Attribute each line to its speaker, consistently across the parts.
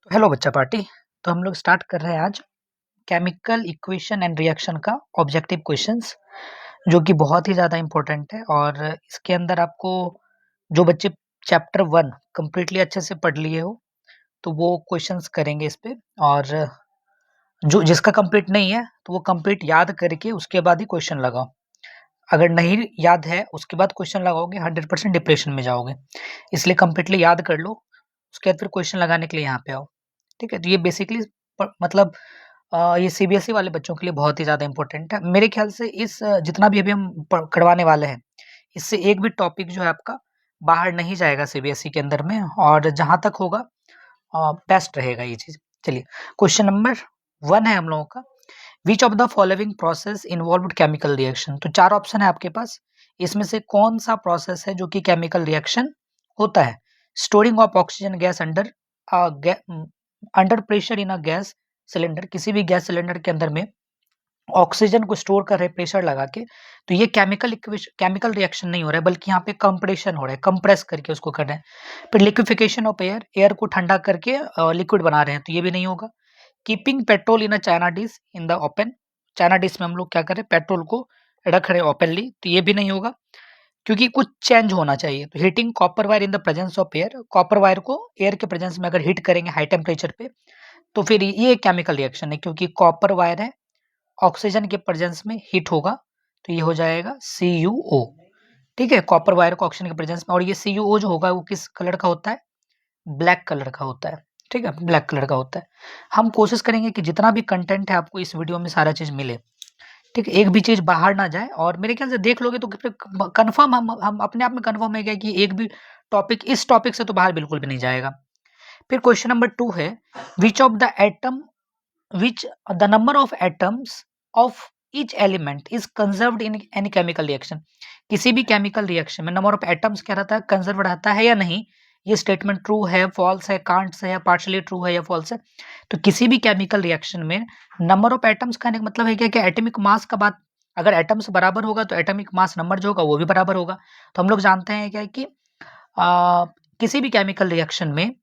Speaker 1: तो हेलो बच्चा पार्टी। तो हम लोग स्टार्ट कर रहे हैं आज केमिकल इक्वेशन एंड रिएक्शन का ऑब्जेक्टिव क्वेश्चंस, जो कि बहुत ही ज़्यादा इम्पोर्टेंट है। और इसके अंदर आपको जो बच्चे चैप्टर 1 कम्प्लीटली अच्छे से पढ़ लिए हो तो वो क्वेश्चंस करेंगे इस पे, और जो जिसका कंप्लीट नहीं है तो वो कंप्लीट याद करके उसके बाद ही क्वेश्चन लगाओ। अगर नहीं याद है उसके बाद क्वेश्चन लगाओगे 100% डिप्रेशन में जाओगे, इसलिए कम्प्लीटली याद कर लो, उसके बाद फिर क्वेश्चन लगाने के लिए यहाँ पे आओ। ठीक है, तो ये बेसिकली मतलब ये सीबीएसई वाले बच्चों के लिए बहुत ही ज़्यादा इंपॉर्टेंट है। मेरे ख्याल से इस जितना भी अभी हम करवाने वाले हैं, इससे एक भी टॉपिक जो है आपका बाहर नहीं जाएगा सीबीएसई के अंदर में, और जहाँ तक होगा बेस्ट रहेगा ये चीज़। चलिए, क्वेश्चन नंबर 1 है हम लोगों का, विच of the following process involved chemical reaction. तो 4 ऑप्शन है आपके पास, इसमें से कौन सा प्रोसेस है जो कि केमिकल रिएक्शन होता है। Storing of oxygen gas under pressure in a gas cylinder, किसी भी गैस सिलेंडर के अंदर में ऑक्सीजन को स्टोर कर रहे हैं प्रेशर लगा के, तो ये केमिकल रिएक्शन नहीं हो रहा है, बल्कि यहाँ पे कंप्रेशन हो रहा है, कंप्रेस करके उसको कर रहे हैं। फिर लिक्विफिकेशन ऑफ एयर को ठंडा करके लिक्विड बना रहे हैं, तो ये भी नहीं होगा। Keeping petrol in a China dish in the open, China dish में हम लोग क्या करें, पेट्रोल को रख रहे हैं ओपनली, तो ये भी नहीं होगा, क्योंकि कुछ चेंज होना चाहिए। तो heating copper wire in the presence of air, copper wire को एयर के प्रेजेंस में अगर हीट करेंगे हाई टेम्परेचर पे, तो फिर ये केमिकल रिएक्शन है, क्योंकि कॉपर वायर है, ऑक्सीजन के प्रेजेंस में हीट होगा, तो ये हो जाएगा CuO। ठीक है, कॉपर वायर को ऑक्सीजन के प्रेजेंस में, और ये CuO जो होगा वो किस कलर का होता है, ब्लैक कलर का होता है। ठीक है, ब्लैक कलर का होता है। हम कोशिश करेंगे कि जितना भी कंटेंट है आपको इस वीडियो में सारा चीज मिले। ठीक है, एक भी चीज बाहर ना जाए, और मेरे ख्याल से देख लोगे तो फिर कंफर्म हम अपने आप में कंफर्म है क्या कि एक भी टॉपिक इस टॉपिक से तो बाहर बिल्कुल भी नहीं जाएगा। फिर क्वेश्चन नंबर 2 है, which of the atom which the number of atoms of each element is conserved in any chemical reaction। किसी भी केमिकल रिएक्शन में नंबर ऑफ एटम्स क्या रहता है, कंजर्व रहता है या नहीं। ये स्टेटमेंट ट्रू है, फॉल्स है, कांट है, या पार्शियली ट्रू है या फॉल्स है। तो किसी भी केमिकल रिएक्शन में नंबर ऑफ एटम्स का मतलब है क्या कि एटॉमिक मास का बात, अगर एटम्स बराबर होगा तो एटॉमिक मास नंबर जो होगा वो भी बराबर होगा। तो हम लोग जानते हैं क्या कि किसी भी केमिकल रिएक्शन में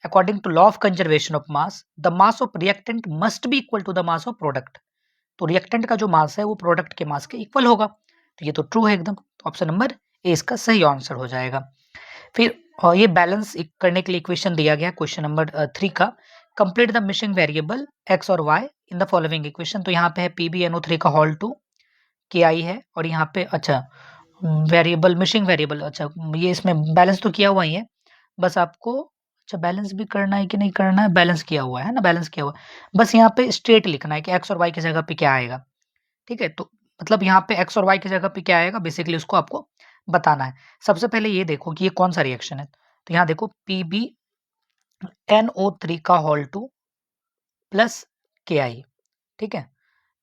Speaker 1: according to law of conservation of mass, the mass of reactant must be equal to the mass of product। तो रिएक्टेंट का जो मास है वो प्रोडक्ट के मास के इक्वल होगा, तो ये तो ट्रू है एकदम। तो ऑप्शन नंबर ए इसका सही आंसर हो जाएगा। फिर ये बैलेंस करने के लिए इक्वेशन दिया गया क्वेश्चन नंबर 3 का, complete the missing variable x और y in the following equation. तो यहाँ पे है PbNO3 का होल 2 KI है, और यहाँ पे अच्छा वेरिएबल मिसिंग वेरिएबल, अच्छा ये इसमें बैलेंस तो किया हुआ ही है, बस आपको अच्छा बैलेंस भी करना है कि नहीं करना है, बैलेंस किया हुआ है ना, बैलेंस किया हुआ है, बस यहाँ पे स्ट्रेट लिखना है कि एक्स और वाई की जगह पे क्या आएगा। ठीक है, तो मतलब यहाँ पे एक्स और वाई की जगह पे क्या आएगा, बेसिकली उसको आपको बताना है। सबसे पहले ये देखो कि ये कौन सा रिएक्शन है, तो यहाँ देखो PbNO3 का होल 2 प्लस KI। ठीक है,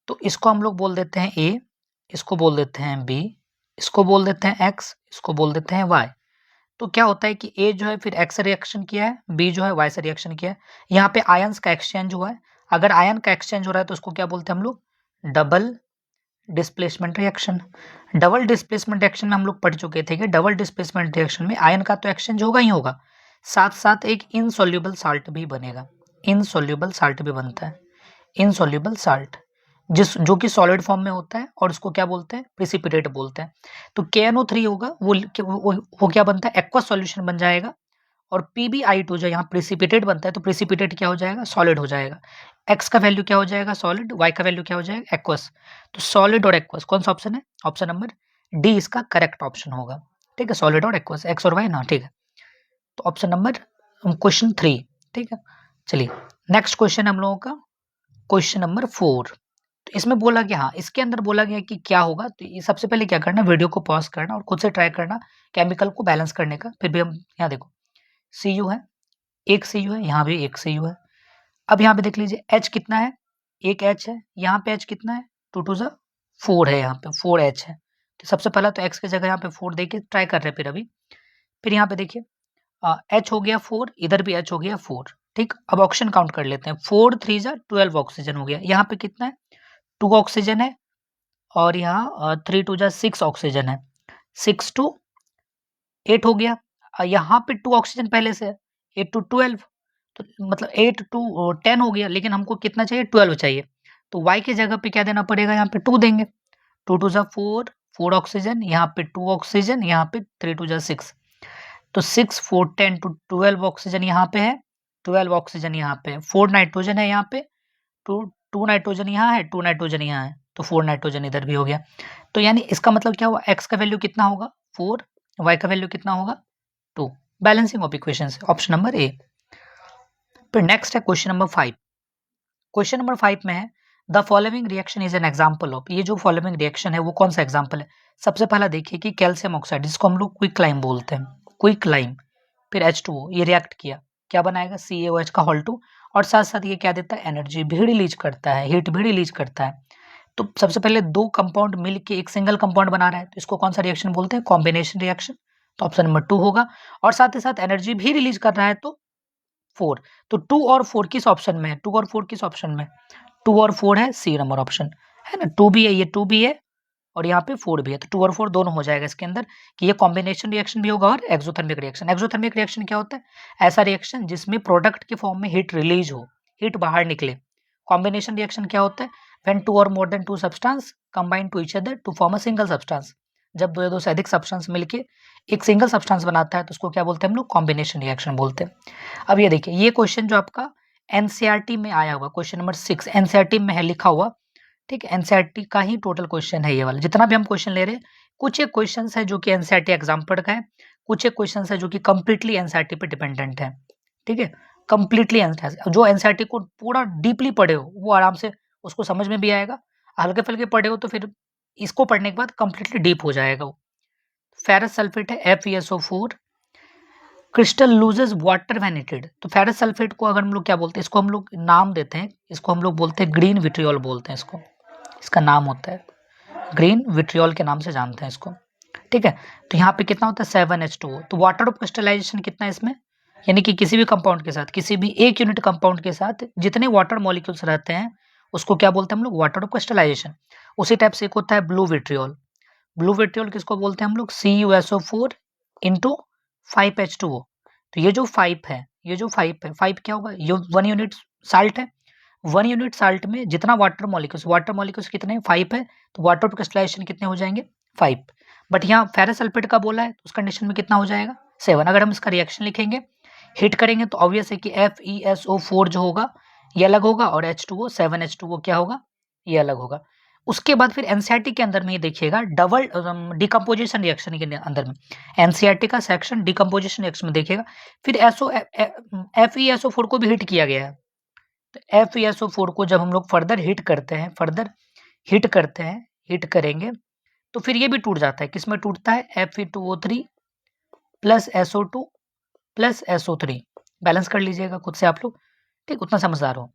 Speaker 1: तो इसको हम लोग बोल देते हैं A, इसको बोल देते हैं B, इसको बोल देते हैं X, इसको बोल देते हैं Y। तो क्या होता है कि A जो है फिर X से रिएक्शन किया है, B जो है Y से रिएक्शन किया है, यहाँ पे आयंस का एक्सचेंज हुआ है। अगर आयन का एक्सचेंज हो रहा है तो उसको क्या बोलते हैं हम लोग, double displacement reaction. Double displacement reaction में हम लोग पढ़ चुके थे कि डबल डिस्प्लेसमेंट रिएक्शन में आयन का तो एक्सचेंज होगा ही होगा, साथ साथ एक इनसॉल्युबल साल्ट भी बनेगा। इनसॉल्युबल साल्ट भी बनता है, इनसॉल्युबल साल्ट जो कि सॉलिड फॉर्म में होता है, और उसको क्या बोलते हैं, प्रिसिपिटेट बोलते हैं। तो KNO3 होगा वो क्या बनता है, एक्वस सॉल्यूशन बन जाएगा। और PbI2 जो यहाँ प्रिसिपिटेट बनता है, तो प्रिसिपिटेट क्या हो जाएगा, सॉलिड हो जाएगा। X का वैल्यू क्या हो जाएगा, सॉलिड, Y का वैल्यू क्या हो जाएगा, एक्वस। तो सॉलिड और एक्वस कौन सा ऑप्शन है, ऑप्शन नंबर डी इसका करेक्ट ऑप्शन होगा। ठीक है, सॉलिड और एक्वस, एक्स और वाई ना। ठीक है, तो ऑप्शन नंबर क्वेश्चन 3। ठीक है, चलिए नेक्स्ट क्वेश्चन हम लोगों का क्वेश्चन नंबर 4। तो इसमें बोला गया, हाँ इसके अंदर बोला गया कि क्या होगा। तो ये सबसे पहले क्या करना, वीडियो को पॉज करना और खुद से ट्राई करना केमिकल को बैलेंस करने का। फिर भी हम यहाँ देखो Cu है, एक Cu है, यहाँ भी एक Cu है। अब यहाँ पे देख लीजिए H कितना है, एक H है, यहाँ पे H कितना है, 2 2 जा 4 है, यहाँ पे 4H है। तो सबसे पहला तो X की जगह यहाँ पे 4 दे के ट्राई कर रहे हैं फिर अभी। फिर यहाँ पे देखिए H हो गया 4, इधर भी H हो गया 4। ठीक, अब ऑक्सीजन काउंट कर लेते हैं, 4 3 जा 12 ऑक्सीजन हो गया। यहाँ पे कितना है, 2 ऑक्सीजन है, और यहाँ 3 2 जा 6 ऑक्सीजन है, 6 2 8 हो गया। यहाँ पे 2 ऑक्सीजन पहले से है, 8 2 12, तो मतलब 8 to 10 हो गया, लेकिन हमको कितना चाहिए, 12 चाहिए। तो y की जगह पे क्या देना पड़ेगा, यहाँ पे 2 देंगे। 2 2 जा 4, 4 ऑक्सीजन, यहाँ पे 2 ऑक्सीजन, यहाँ पे 3 2 जा 6। तो 6 4 10 to 12 ऑक्सीजन यहाँ पे है, 12 ऑक्सीजन यहाँ पे है, 4 नाइट्रोजन है यहाँ पे, 2 नाइट्रोजन यहाँ है, 2 नाइट्रोजन यहाँ है, तो 4 नाइट्रोजन इधर भी हो गया। तो यानी इसका मतलब क्या हुआ, x का वैल्यू कितना होगा 4, y का वैल्यू कितना होगा 2। Balancing of equations, option number A. फिर नेक्स्ट है क्वेश्चन नंबर 5। क्वेश्चन नंबर 5 में है the following reaction is an example of, ये जो फॉलोइंग रिएक्शन है वो कौन सा एग्जाम्पल है। सबसे पहला देखिए कि कैल्शियम ऑक्साइड, जिसको हम लोग क्विक लाइम बोलते हैं, क्विक लाइम, फिर H2O, ये रिएक्ट किया, क्या बनाएगा CaOH का Hol2, और साथ साथ ये क्या देता है, एनर्जी भी रिलीज करता है, हीट भी रिलीज करता है। तो सबसे पहले दो कंपाउंड मिलके एक सिंगल कंपाउंड बना रहा है, तो इसको कौन सा रिएक्शन बोलते हैं, कॉम्बिनेशन रिएक्शन। तो ऑप्शन नंबर 2 होगा, और साथ ही साथ एनर्जी भी रिलीज कर रहा है, तो 4। तो 2 और 4 किस ऑप्शन में है, 2 और 4 किस ऑप्शन में, 2 और 4 है सी नंबर ऑप्शन, है ना। 2 भी है, ये 2 भी है, और यहाँ पे 4 भी है, तो 2 और 4 दोनों हो जाएगा इसके अंदर, कि ये कॉम्बिनेशन रिएक्शन भी होगा और एक्सोथर्मिक रिएक्शन। एक्सोथर्मिक रिएक्शन क्या होता है, ऐसा रिएक्शन जिसमें प्रोडक्ट के फॉर्म में हीट रिलीज हो, हीट बाहर निकले। कॉम्बिनेशन रिएक्शन क्या होता है, व्हेन 2 और more than 2 substance combine to each other to form a single substance, जब दो से अधिक सब्सटेंस मिलके एक सिंगल सब्सटेंस बनाता है, तो उसको क्या बोलते हैं हम लोग, कॉम्बिनेशन रिएक्शन बोलते हैं। अब ये देखिए, ये क्वेश्चन जो आपका एनसीईआरटी में आया हुआ, क्वेश्चन नंबर 6 एनसीईआरटी में है लिखा हुआ, ठीक है। एनसीईआरटी का ही टोटल क्वेश्चन है ये वाला, जितना भी हम क्वेश्चन ले रहे हैं, कुछ एक क्वेश्चन है जो कि एनसीईआरटी एग्जाम्पल का है, कुछ एक क्वेश्चन है जो कि कंप्लीटली एनसीईआरटी पे डिपेंडेंट है, ठीक है। कंप्लीटली जो एनसीईआरटी को पूरा डीपली पढ़े हो वो आराम से उसको समझ में भी आएगा, हल्के फुल्के पढ़े हो तो फिर इसको पढ़ने के बाद कंप्लीटली डीप हो जाएगा वो। फेरस सल्फेट है FeSO4, crystal loses water when heated. तो फेरस सल्फेट को अगर हम लोग क्या बोलते हैं, इसको हम लोग नाम देते हैं, इसको हम लोग बोलते हैं ग्रीन विट्रियोल बोलते हैं इसको, इसका नाम होता है ग्रीन विट्रियोल के नाम से जानते हैं इसको, ठीक है। तो यहाँ पे कितना होता है 7H2O। तो वाटर ऑफ क्रिस्टलाइजेशन कितना है इसमें, यानी कि किसी भी कंपाउंड के साथ, किसी भी एक यूनिट कंपाउंड के साथ जितने वाटर मॉलिक्यूल्स रहते हैं उसको क्या बोलते हैं हम लोग, वाटर ऑफ क्रिस्टलाइजेशन। उसी टाइप से एक होता है ब्लू विट्रियोल। ब्लू विट्रियोल किसको बोलते हैं हम लोग, CuSO4 इंटू 5H2O। तो ये जो 5 है, ये जो 5 है, 5 क्या होगा, ये 1 यूनिट साल्ट है। 1 यूनिट साल्ट में जितना वाटर मॉलिक्यूल्स कितने हैं, 5 है, तो वाटर ऑफ क्रिस्टलाइजेशन कितने हो जाएंगे, 5। बट यहाँ फेरस सल्फेट का बोला है, तो उस कंडीशन में कितना हो जाएगा 7। अगर हम इसका रिएक्शन लिखेंगे, हिट करेंगे, तो ऑब्वियस है कि FeSO4 जो होगा ये अलग होगा, और H2O 7H2O क्या होगा, ये अलग होगा। उसके बाद फिर एनसीईआरटी के अंदर में ये देखिएगा डबल डिकम्पोजिशन रिएक्शन के अंदर में, एनसीईआरटी का सेक्शन डिकम्पोजिशन रिएक्शन में देखिएगा, फिर FeSO4 को भी हिट किया गया है। तो FeSO4 को जब हम लोग फर्दर हिट करते हैं, हिट करेंगे, तो फिर ये भी टूट जाता है। किसमें टूटता है, Fe2O3 plus SO2 plus SO3। Balance कर लीजिएगा खुद से आप लोग, ठीक, उतना समझदार हो।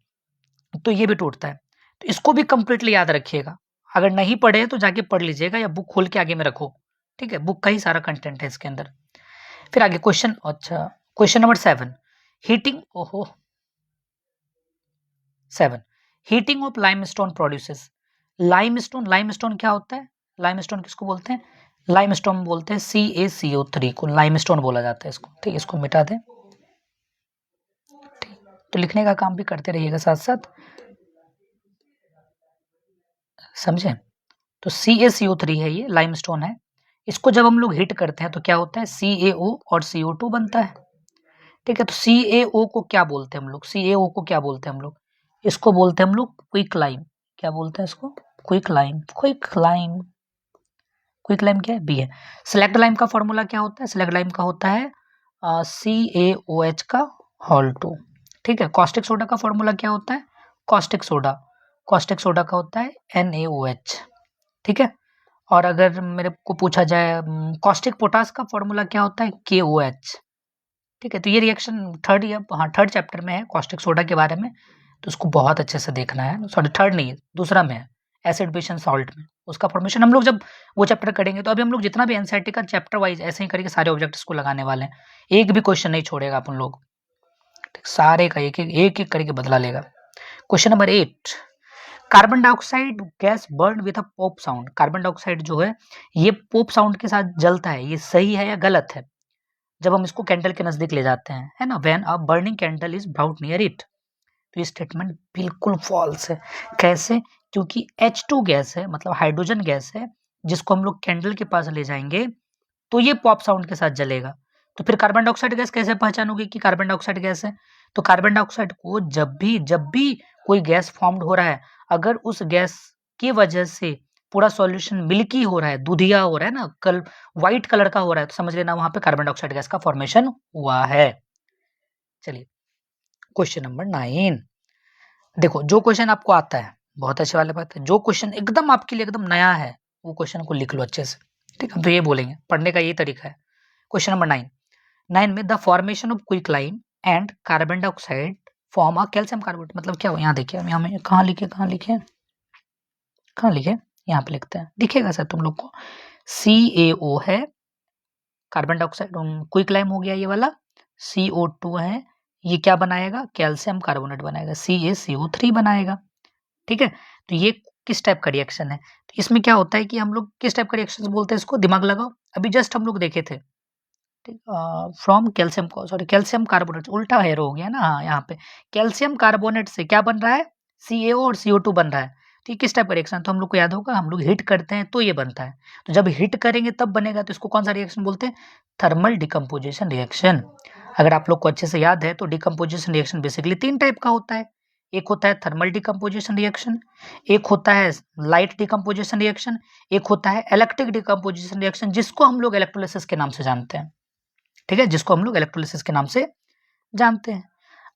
Speaker 1: तो ये भी टूटता है, तो इसको भी कंप्लीटली याद रखिएगा। अगर नहीं पढ़े तो जाके पढ़ लीजिएगा, या बुक खोल के आगे में रखो, ठीक है, बुक का ही सारा कंटेंट है इसके अंदर। फिर आगे क्वेश्चन, अच्छा क्वेश्चन नंबर 7, हीटिंग, ओहो 7, heating of limestone produces. Limestone क्या होता है, लाइमस्टोन किसको बोलते हैं, लाइमस्टोन बोलते हैं CaCO3 को, लाइमस्टोन बोला जाता है इसको, ठीक, इसको मिटा दें, ठीक। तो लिखने का काम भी करते रहिएगा साथ साथ, समझे। तो CaCO3 है, ये लाइमस्टोन है। इसको जब हम लोग हिट करते हैं तो क्या होता है, CaO और CO2 बनता है, ठीक है। तो CaO को क्या बोलते हैं हम लोग, CaO को क्या बोलते हैं हम लोग, इसको बोलते हैं हम लोग क्विक लाइम। क्या बोलते हैं इसको, क्विक लाइम। क्विक लाइम क्या है, बी है। सिलेक्ट लाइम का फॉर्मूला क्या होता है, सिलेक्ट लाइम का होता है CaOH का Hol2, ठीक है। कॉस्टिक सोडा का फॉर्मूला क्या होता है, कॉस्टिक सोडा का होता है NaOH, ठीक है। और अगर मेरे को पूछा जाए कॉस्टिक पोटास का फॉर्मूला क्या होता है, KOH, ठीक है। तो ये रिएक्शन थर्ड चैप्टर में है कॉस्टिक सोडा के बारे में, तो उसको बहुत अच्छे से देखना है। सॉरी थर्ड नहीं, दूसरा में है, एसिड बेस एंड सॉल्ट में, उसका फॉर्मेशन हम लोग जब वो चैप्टर करेंगे। तो अभी हम लोग जितना भी एनसीईआरटी का चैप्टर वाइज ऐसे ही करके सारे ऑब्जेक्ट्स को लगाने वाले हैं, एक भी क्वेश्चन नहीं छोड़ेगा अपन लोग, सारे का एक एक करके बदला लेगा। Question number 8, carbon dioxide gas burn with a pop sound. Carbon dioxide जो है ये पॉप साउंड के साथ जलता है, ये सही है या गलत है। जब हम इसको कैंडल के नजदीक ले जाते हैं, है ना, when a burning candle is brought near it. तो ये स्टेटमेंट बिल्कुल फॉल्स है। कैसे? क्योंकि H2 गैस है, मतलब हाइड्रोजन गैस है, जिसको हम लोग कैंडल के पास ले जाएंगे तो ये पॉप साउंड के साथ जलेगा। तो फिर कार्बन डाइऑक्साइड गैस कैसे पहचानोगे कि कार्बन डाइऑक्साइड गैस है? तो कार्बन डाइऑक्साइड को जब भी कोई गैस फॉर्म्ड हो रहा है, अगर उस गैस की वजह से पूरा सॉल्यूशन मिल्की हो रहा है, दूधिया हो रहा है ना, व्हाइट कलर का हो रहा है, तो समझ लेना वहां पे कार्बन डाइऑक्साइड गैस का फॉर्मेशन हुआ है। चलिए क्वेश्चन नंबर 9। देखो, जो क्वेश्चन आपको आता है, बहुत अच्छी वाली बात है, जो क्वेश्चन एकदम आपके लिए एकदम नया है वो क्वेश्चन को लिख लो अच्छे से। ठीक है, तो ये बोलेंगे, पढ़ने का ये तरीका है। क्वेश्चन नंबर 9 में the formation of quicklime and carbon dioxide form a calcium carbonate. मतलब क्या हो, यहाँ देखिए, यहाँ में कहाँ लिखे, यहाँ पे लिखते हैं, दिखेगा सर तुम लोग को, CaO है, कार्बन डाइऑक्साइड क्विकलाइम हो गया ये वाला, CO2 है, ये क्या बनाएगा, कैल्शियम कार्बोनेट बनाएगा, CaCO3 बनाएगा। ठीक है, तो ये किस टाइप का रिएक्शन है? तो इसमें क्या होता है कि हम लोग किस टाइप का रिएक्शन बोलते हैं इसको, दिमाग लगाओ। अभी जस्ट हम लोग देखे थे, फ्रॉम कैल्शियम को, सॉरी कैल्शियम कार्बोनेट, उल्टा हेयर हो गया ना, हाँ, यहाँ पे कैल्शियम कार्बोनेट से क्या बन रहा है, CaO और CO2 बन रहा है। तो ये किस टाइप का रिएक्शन, तो हम लोग को याद होगा, हम लोग हीट करते हैं तो ये बनता है। तो जब हीट करेंगे तब बनेगा, तो इसको कौन सा रिएक्शन बोलते हैं, थर्मल डिकम्पोजिशन रिएक्शन। अगर आप लोग को अच्छे से याद है तो डिकम्पोजिशन रिएक्शन बेसिकली 3 टाइप का होता है। एक होता है थर्मल डिकम्पोजिशन रिएक्शन, एक होता है लाइट डिकम्पोजिशन रिएक्शन, एक होता है इलेक्ट्रिक डिकम्पोजिशन रिएक्शन, जिसको हम लोग इलेक्ट्रोलिसिस के नाम से जानते हैं। ठीक है, जिसको हम लोग इलेक्ट्रोलिसिस के नाम से जानते हैं।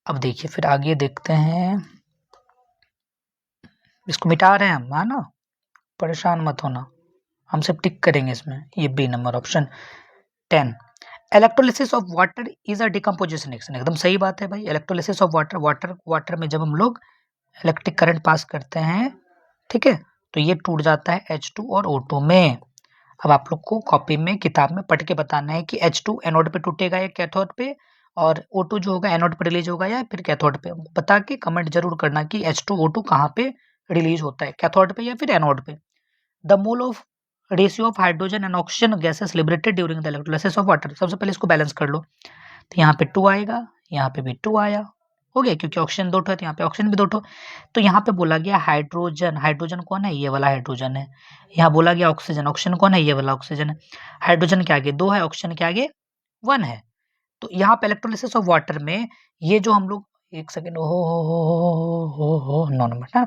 Speaker 1: अब देखिए फिर आगे देखते हैं, इसको मिटा रहे हैं हम, है ना, परेशान मत होना, हम सब टिक करेंगे इसमें। ये B number option 10, electrolysis of water is a decomposition reaction. एकदम सही बात है भाई, इलेक्ट्रोलिसिस ऑफ वाटर में जब हम लोग इलेक्ट्रिक करंट पास करते हैं, ठीक है, तो ये टूट जाता है H2 और O2 में। अब आप लोग को कॉपी में, किताब में पढ़ के बताना है कि H2 एनोड पे टूटेगा या कैथोड पे, और O2 जो होगा एनोड पे रिलीज होगा या फिर कैथोड पे। बता के कमेंट जरूर करना कि H2 O2 कहाँ पे रिलीज होता है, कैथोड पे या फिर एनोड पे। The mole of ratio of hydrogen and oxygen gases liberated during the electrolysis of water. सबसे पहले इसको बैलेंस कर लो, तो यहाँ पे 2 आएगा, यहाँ पे भी 2 आया, हो गया, क्योंकि ऑक्सीजन 2 ठो है तो यहाँ पे ऑक्सीजन भी 2 ठो। तो यहाँ पे बोला गया हाइड्रोजन, हाइड्रोजन कौन है, ये वाला हाइड्रोजन है। यहाँ बोला गया ऑक्सीजन, ऑक्सीजन कौन है, ये वाला ऑक्सीजन है। हाइड्रोजन के आगे 2 है, ऑक्सीजन के आगे 1 है। तो यहाँ पे इलेक्ट्रोलिसिस ऑफ वाटर में ये जो हम लोग, एक सेकेंड, हो नो नंबर,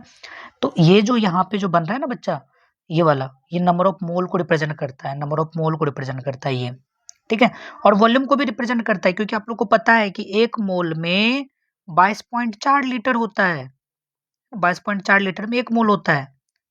Speaker 1: तो ये जो यहाँ पे जो बन रहा है ना बच्चा, ये वाला, ये नंबर ऑफ मोल को रिप्रेजेंट करता है, नंबर ऑफ मोल को रिप्रेजेंट करता है ये। ठीक है, और वॉल्यूम को भी रिप्रेजेंट करता है, क्योंकि आप लोग को पता है कि 1 मोल में 22.4 लीटर होता है, 22.4 लीटर में 1 मोल होता है।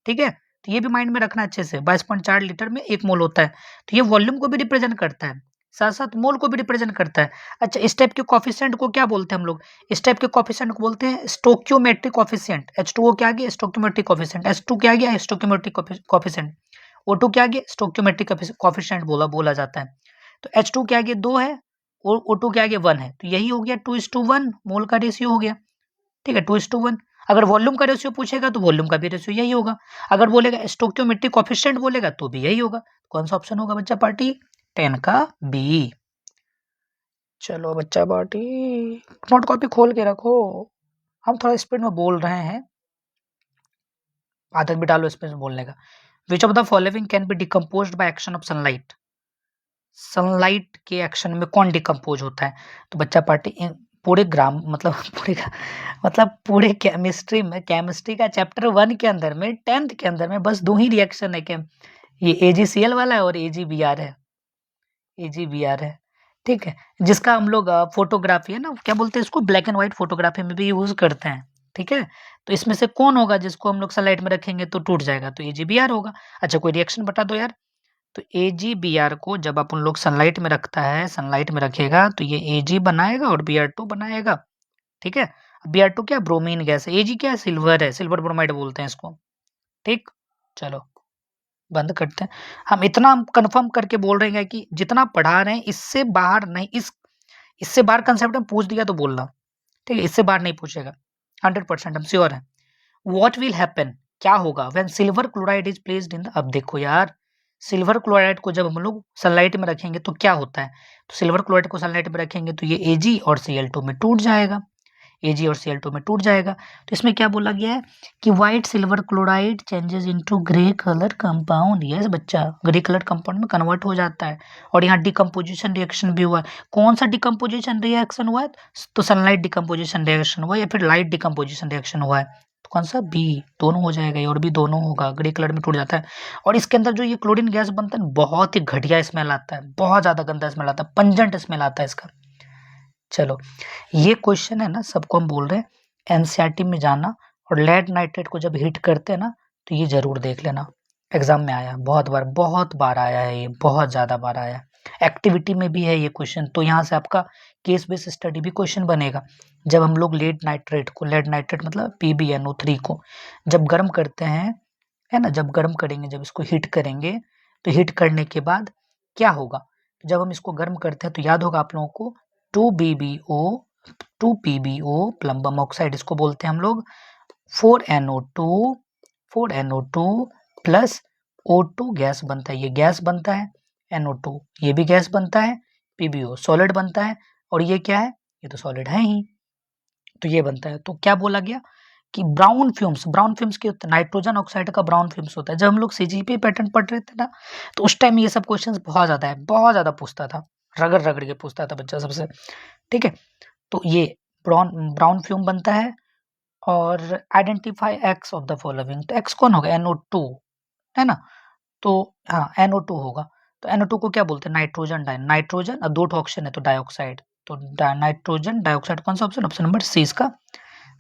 Speaker 1: ठीक है, तो ये भी माइंड में रखना अच्छे से, 22.4 लीटर में 1 मोल होता है। तो ये वॉल्यूम को भी रिप्रेजेंट करता है, साथ साथ मोल को भी रिप्रेजेंट करता है। अच्छा, इस टाइप के कोफिशिएंट को क्या बोलते हैं हम लोग, इस टाइप के कोफिशिएंट को बोलते हैं स्टोक्योमेट्रिक कोफिशिएंट। H2O के आगे स्टोक्योमेट्रिक कोफिशिएंट, H2 के आगे स्टोक्योमेट्रिक कोफिशिएंट, O2 के आगे स्टोक्योमेट्रिक कोफिशिएंट बोला जाता है। तो H2 के आगे 2 है और O2 के आगे 1 है, तो यही हो गया 2:1 मोल का रेशियो हो गया। ठीक है, 2:1। अगर वॉल्यूम का रेशियो पूछेगा तो वॉल्यूम का भी रेशियो यही होगा। अगर बोलेगा स्टोक्योमेट्रिक कोफिशिएंट बोलेगा तो भी यही होगा। कौन सा ऑप्शन होगा बच्चा पार्टी, 10 का बी। चलो बच्चा पार्टी, नोट कॉपी खोल के रखो, हम थोड़ा स्पीड में बोल रहे हैं, आदत भी डालो स्पीड में बोलने का। विच of the following can be decomposed by action of sunlight. Sunlight के एक्शन में कौन डिकम्पोज होता है? तो बच्चा पार्टी पूरे ग्राम मतलब पूरे केमिस्ट्री का चैप्टर 1 के अंदर में, 10th के अंदर में बस 2 ही रिएक्शन है, क्या ये AgCl वाला है और AgBr है। ठीक है, जिसका हम लोग फोटोग्राफी है ना, क्या बोलते हैं इसको, ब्लैक एंड व्हाइट फोटोग्राफी में भी यूज करते हैं। ठीक है, तो इसमें से कौन होगा जिसको हम लोग सनलाइट में रखेंगे तो टूट जाएगा, तो AgBr होगा। अच्छा, कोई रिएक्शन बता दो यार। तो AgBr को जब अपन लोग सनलाइट में रखेगा तो ये Ag बनाएगा और Br2 बनाएगा। ठीक है, Br2 क्या, ब्रोमीन गैस है, Ag क्या है, सिल्वर है, सिल्वर ब्रोमाइड बोलते हैं इसको। ठीक, चलो बंद करते हैं। हम इतना कंफर्म करके बोल रहे हैं कि जितना पढ़ा रहे हैं इससे बाहर नहीं, इससे बाहर कंसेप्ट में पूछ दिया तो बोलना, ठीक है, इससे बाहर नहीं पूछेगा, 100% हम श्योर है। व्हाट विल हैपन, क्या होगा, when silver chloride is placed in the, अब देखो यार, सिल्वर क्लोराइड को जब हम लोग सनलाइट में रखेंगे तो क्या होता है, तो सिल्वर क्लोराइड को सनलाइट में रखेंगे तो ये Ag और Cl2 में टूट जाएगा, Ag और Cl2 में टूट जाएगा। तो इसमें क्या बोला गया है कि white silver chloride changes into grey colour compound. Yes बच्चा, ग्रे कलर कंपाउंड में कन्वर्ट हो जाता है। और यहाँ डिकम्पोजिशन रिएक्शन भी हुआ है। कौन सा डिकम्पोजिशन रिएक्शन हुआ है, तो सनलाइट डिकम्पोजिशन रिएक्शन हुआ है या फिर लाइट डिकम्पोजिशन रिएक्शन हुआ है, तो कौन सा, बी, दोनों हो जाएगा, और भी दोनों होगा, ग्रे कलर में टूट जाता है। और इसके अंदर जो ये क्लोरीन गैस बनता है बहुत ही घटिया स्मेल आता है, बहुत ज्यादा गंदा स्मेल आता है, पंजेंट स्मेल आता है इसका। चलो ये क्वेश्चन है ना, सबको हम बोल रहे हैं एनसीईआरटी में जाना, और लेड नाइट्रेट को जब हीट करते हैं ना तो ये जरूर देख लेना, एग्जाम में आया बहुत बार आया है, ये बहुत ज्यादा बार आया है, एक्टिविटी में भी है ये क्वेश्चन। तो यहाँ से आपका केस बेस स्टडी भी क्वेश्चन बनेगा। जब हम लोग लेड नाइट्रेट मतलब PbNO3 को जब गर्म करते हैं, है ना, जब गर्म करेंगे, जब इसको हीट करेंगे, तो हीट करने के बाद क्या होगा, जब हम इसको गर्म करते हैं तो याद होगा आप लोगों को 2PbO प्लम्बम ऑक्साइड इसको बोलते हैं हम लोग, 4NO2 प्लस O2 गैस बनता है, ये गैस बनता है, NO2 ये भी गैस बनता है, PbO सॉलिड बनता है, और ये क्या है, ये तो सॉलिड है ही, तो ये बनता है। तो क्या बोला गया कि ब्राउन फ्यूम्स क्या होता है, नाइट्रोजन ऑक्साइड का ब्राउन फ्यूम्स होता है। जब हम लोग CGP पैटर्न पढ़ रहे थे ना, तो उस टाइम ये सब क्वेश्चंस बहुत ज्यादा पूछता था, रगड़ के पूछता था बच्चा सबसे, ठीक है। तो ये ब्राउन फ्यूम बनता है, और identify x of the following, तो एक्स कौन होगा, NO2 है ना, तो हाँ NO2 होगा। तो NO2 को क्या बोलते हैं, नाइट्रोजन और दो ऑप्शन है तो डाइऑक्साइड, तो नाइट्रोजन डाइऑक्साइड कौन सा ऑप्शन, ऑप्शन नंबर सी इसका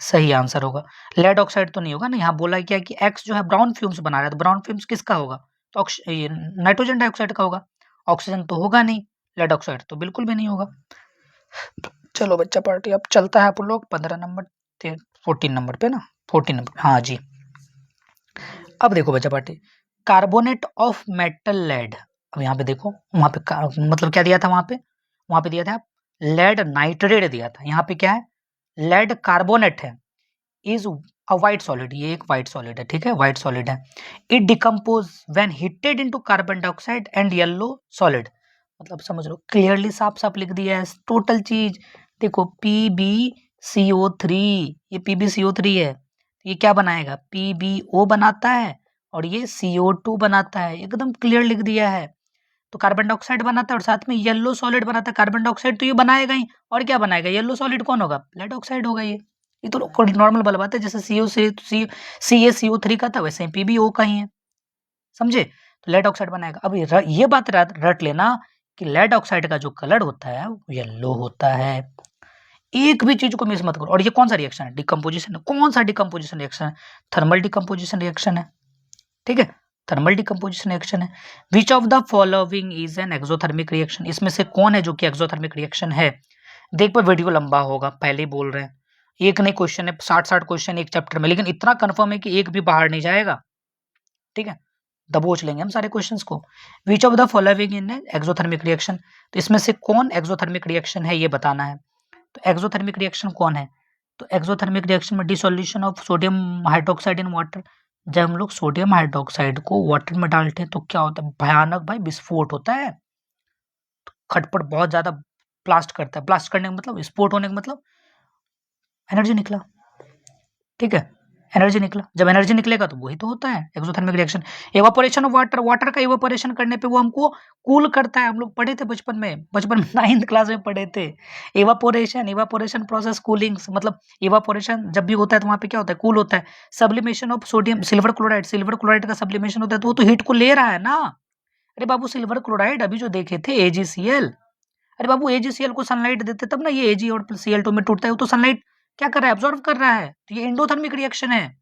Speaker 1: सही आंसर होगा। लेड ऑक्साइड तो नहीं होगा ना, यहाँ बोला क्या कि एक्स जो है ब्राउन फ्यूम्स बना रहा है, तो ब्राउन फ्यूम्स किसका होगा, तो नाइट्रोजन डाइऑक्साइड का होगा, ऑक्सीजन तो होगा नहीं, लेड ऑक्साइड तो बिल्कुल भी नहीं होगा। चलो बच्चा पार्टी अब चलता है आप लोग 15 नंबर 14 नंबर पे ना, 14 नंबर, हाँ जी। अब देखो बच्चा party, carbonate of metal lead, अब यहाँ पे देखो, वहां पे मतलब क्या दिया था, वहां पे दिया था लेड नाइट्रेट दिया था, यहाँ पे क्या है, लेड कार्बोनेट है, इज अ व्हाइट सॉलिड, ये एक व्हाइट सॉलिड है, ठीक है, व्हाइट सॉलिड है। It decompose when heated into carbon dioxide and yellow solid, मतलब समझ लो क्लियरली साफ लिख दिया है टोटल चीज। देखो PbCO3, ये PbCO3 है, ये क्या बनाएगा, PbO बनाता है, और ये CO2 बनाता है, एकदम क्लियर लिख दिया है। तो कार्बन डाइऑक्साइड बनाता है और साथ में येलो सॉलिड बनाता है, कार्बन डाइऑक्साइड तो ये बनाएगा ही, और क्या बनाएगा, येलो सॉलिड कौन होगा, लेड ऑक्साइड होगा। ये तो नॉर्मल वाला बात है, जैसे CaCO3 का था वैसे PbO का ही है, समझे। तो लेड ऑक्साइड बनाएगा। अब ये बात रट लेना कि लेड ऑक्साइड का जो कलर होता है वो येलो होता है, एक भी चीज को मिस मत करो। और ये कौन सा रिएक्शन है, डिकम्पोजिशन है, कौन सा डिकम्पोजिशन रिएक्शन है, थर्मल डिकम्पोजिशन रिएक्शन है, ठीक है, थर्मल डिकम्पोजिशन रिएक्शन है। Which of the following is an exothermic reaction, इसमें से कौन है जो कि एक्सोथर्मिक रिएक्शन है। देख पर वीडियो लंबा होगा, पहले ही बोल रहे हैं, एक नहीं क्वेश्चन है, 60 क्वेश्चन एक चैप्टर में, लेकिन इतना कंफर्म है कि एक भी बाहर नहीं जाएगा, ठीक है, दबोच लेंगे हम सारे क्वेश्चंस को। विच of the following in exothermic reaction, तो इसमें से कौन एक्सोथर्मिक रिएक्शन है ये बताना है। तो एक्सोथर्मिक रिएक्शन कौन है, तो एक्सोथर्मिक रिएक्शन में dissolution of sodium hydroxide in water, जब हम लोग सोडियम हाइड्रोक्साइड को वाटर में डालते हैं तो क्या होता है, भयानक भाई विस्फोट होता है, खटपट बहुत ज्यादा ब्लास्ट करता है, ब्लास्ट करने का मतलब विस्फोट होने का मतलब एनर्जी निकला, ठीक है, एनर्जी निकला, जब एनर्जी निकलेगा तो वही तो होता है exothermic reaction. Evaporation of water का एवापोरेशन करने पे वो हमको कूल करता है, हम लोग पढ़े थे बचपन में 9th क्लास में पढ़े थे, एवापोरेशन प्रोसेस कूलिंग, मतलब एवापोरेशन जब भी होता है तो वहां पे क्या होता है, कूल होता है। Sublimation of sodium silver chloride का सब्लिमेशन होता है, तो वो तो हीट को ले रहा है ना। अरे बाबू सिल्वर क्लोराइड अभी जो देखे थे AgCl, अरे बाबू AgCl को सनलाइट देते तब ना ये Ag और Cl2 में टूटता है, वो तो सनलाइट क्या कर रहा है, एब्जॉर्व कर रहा है, तो ये एंडोथर्मिक रिएक्शन है।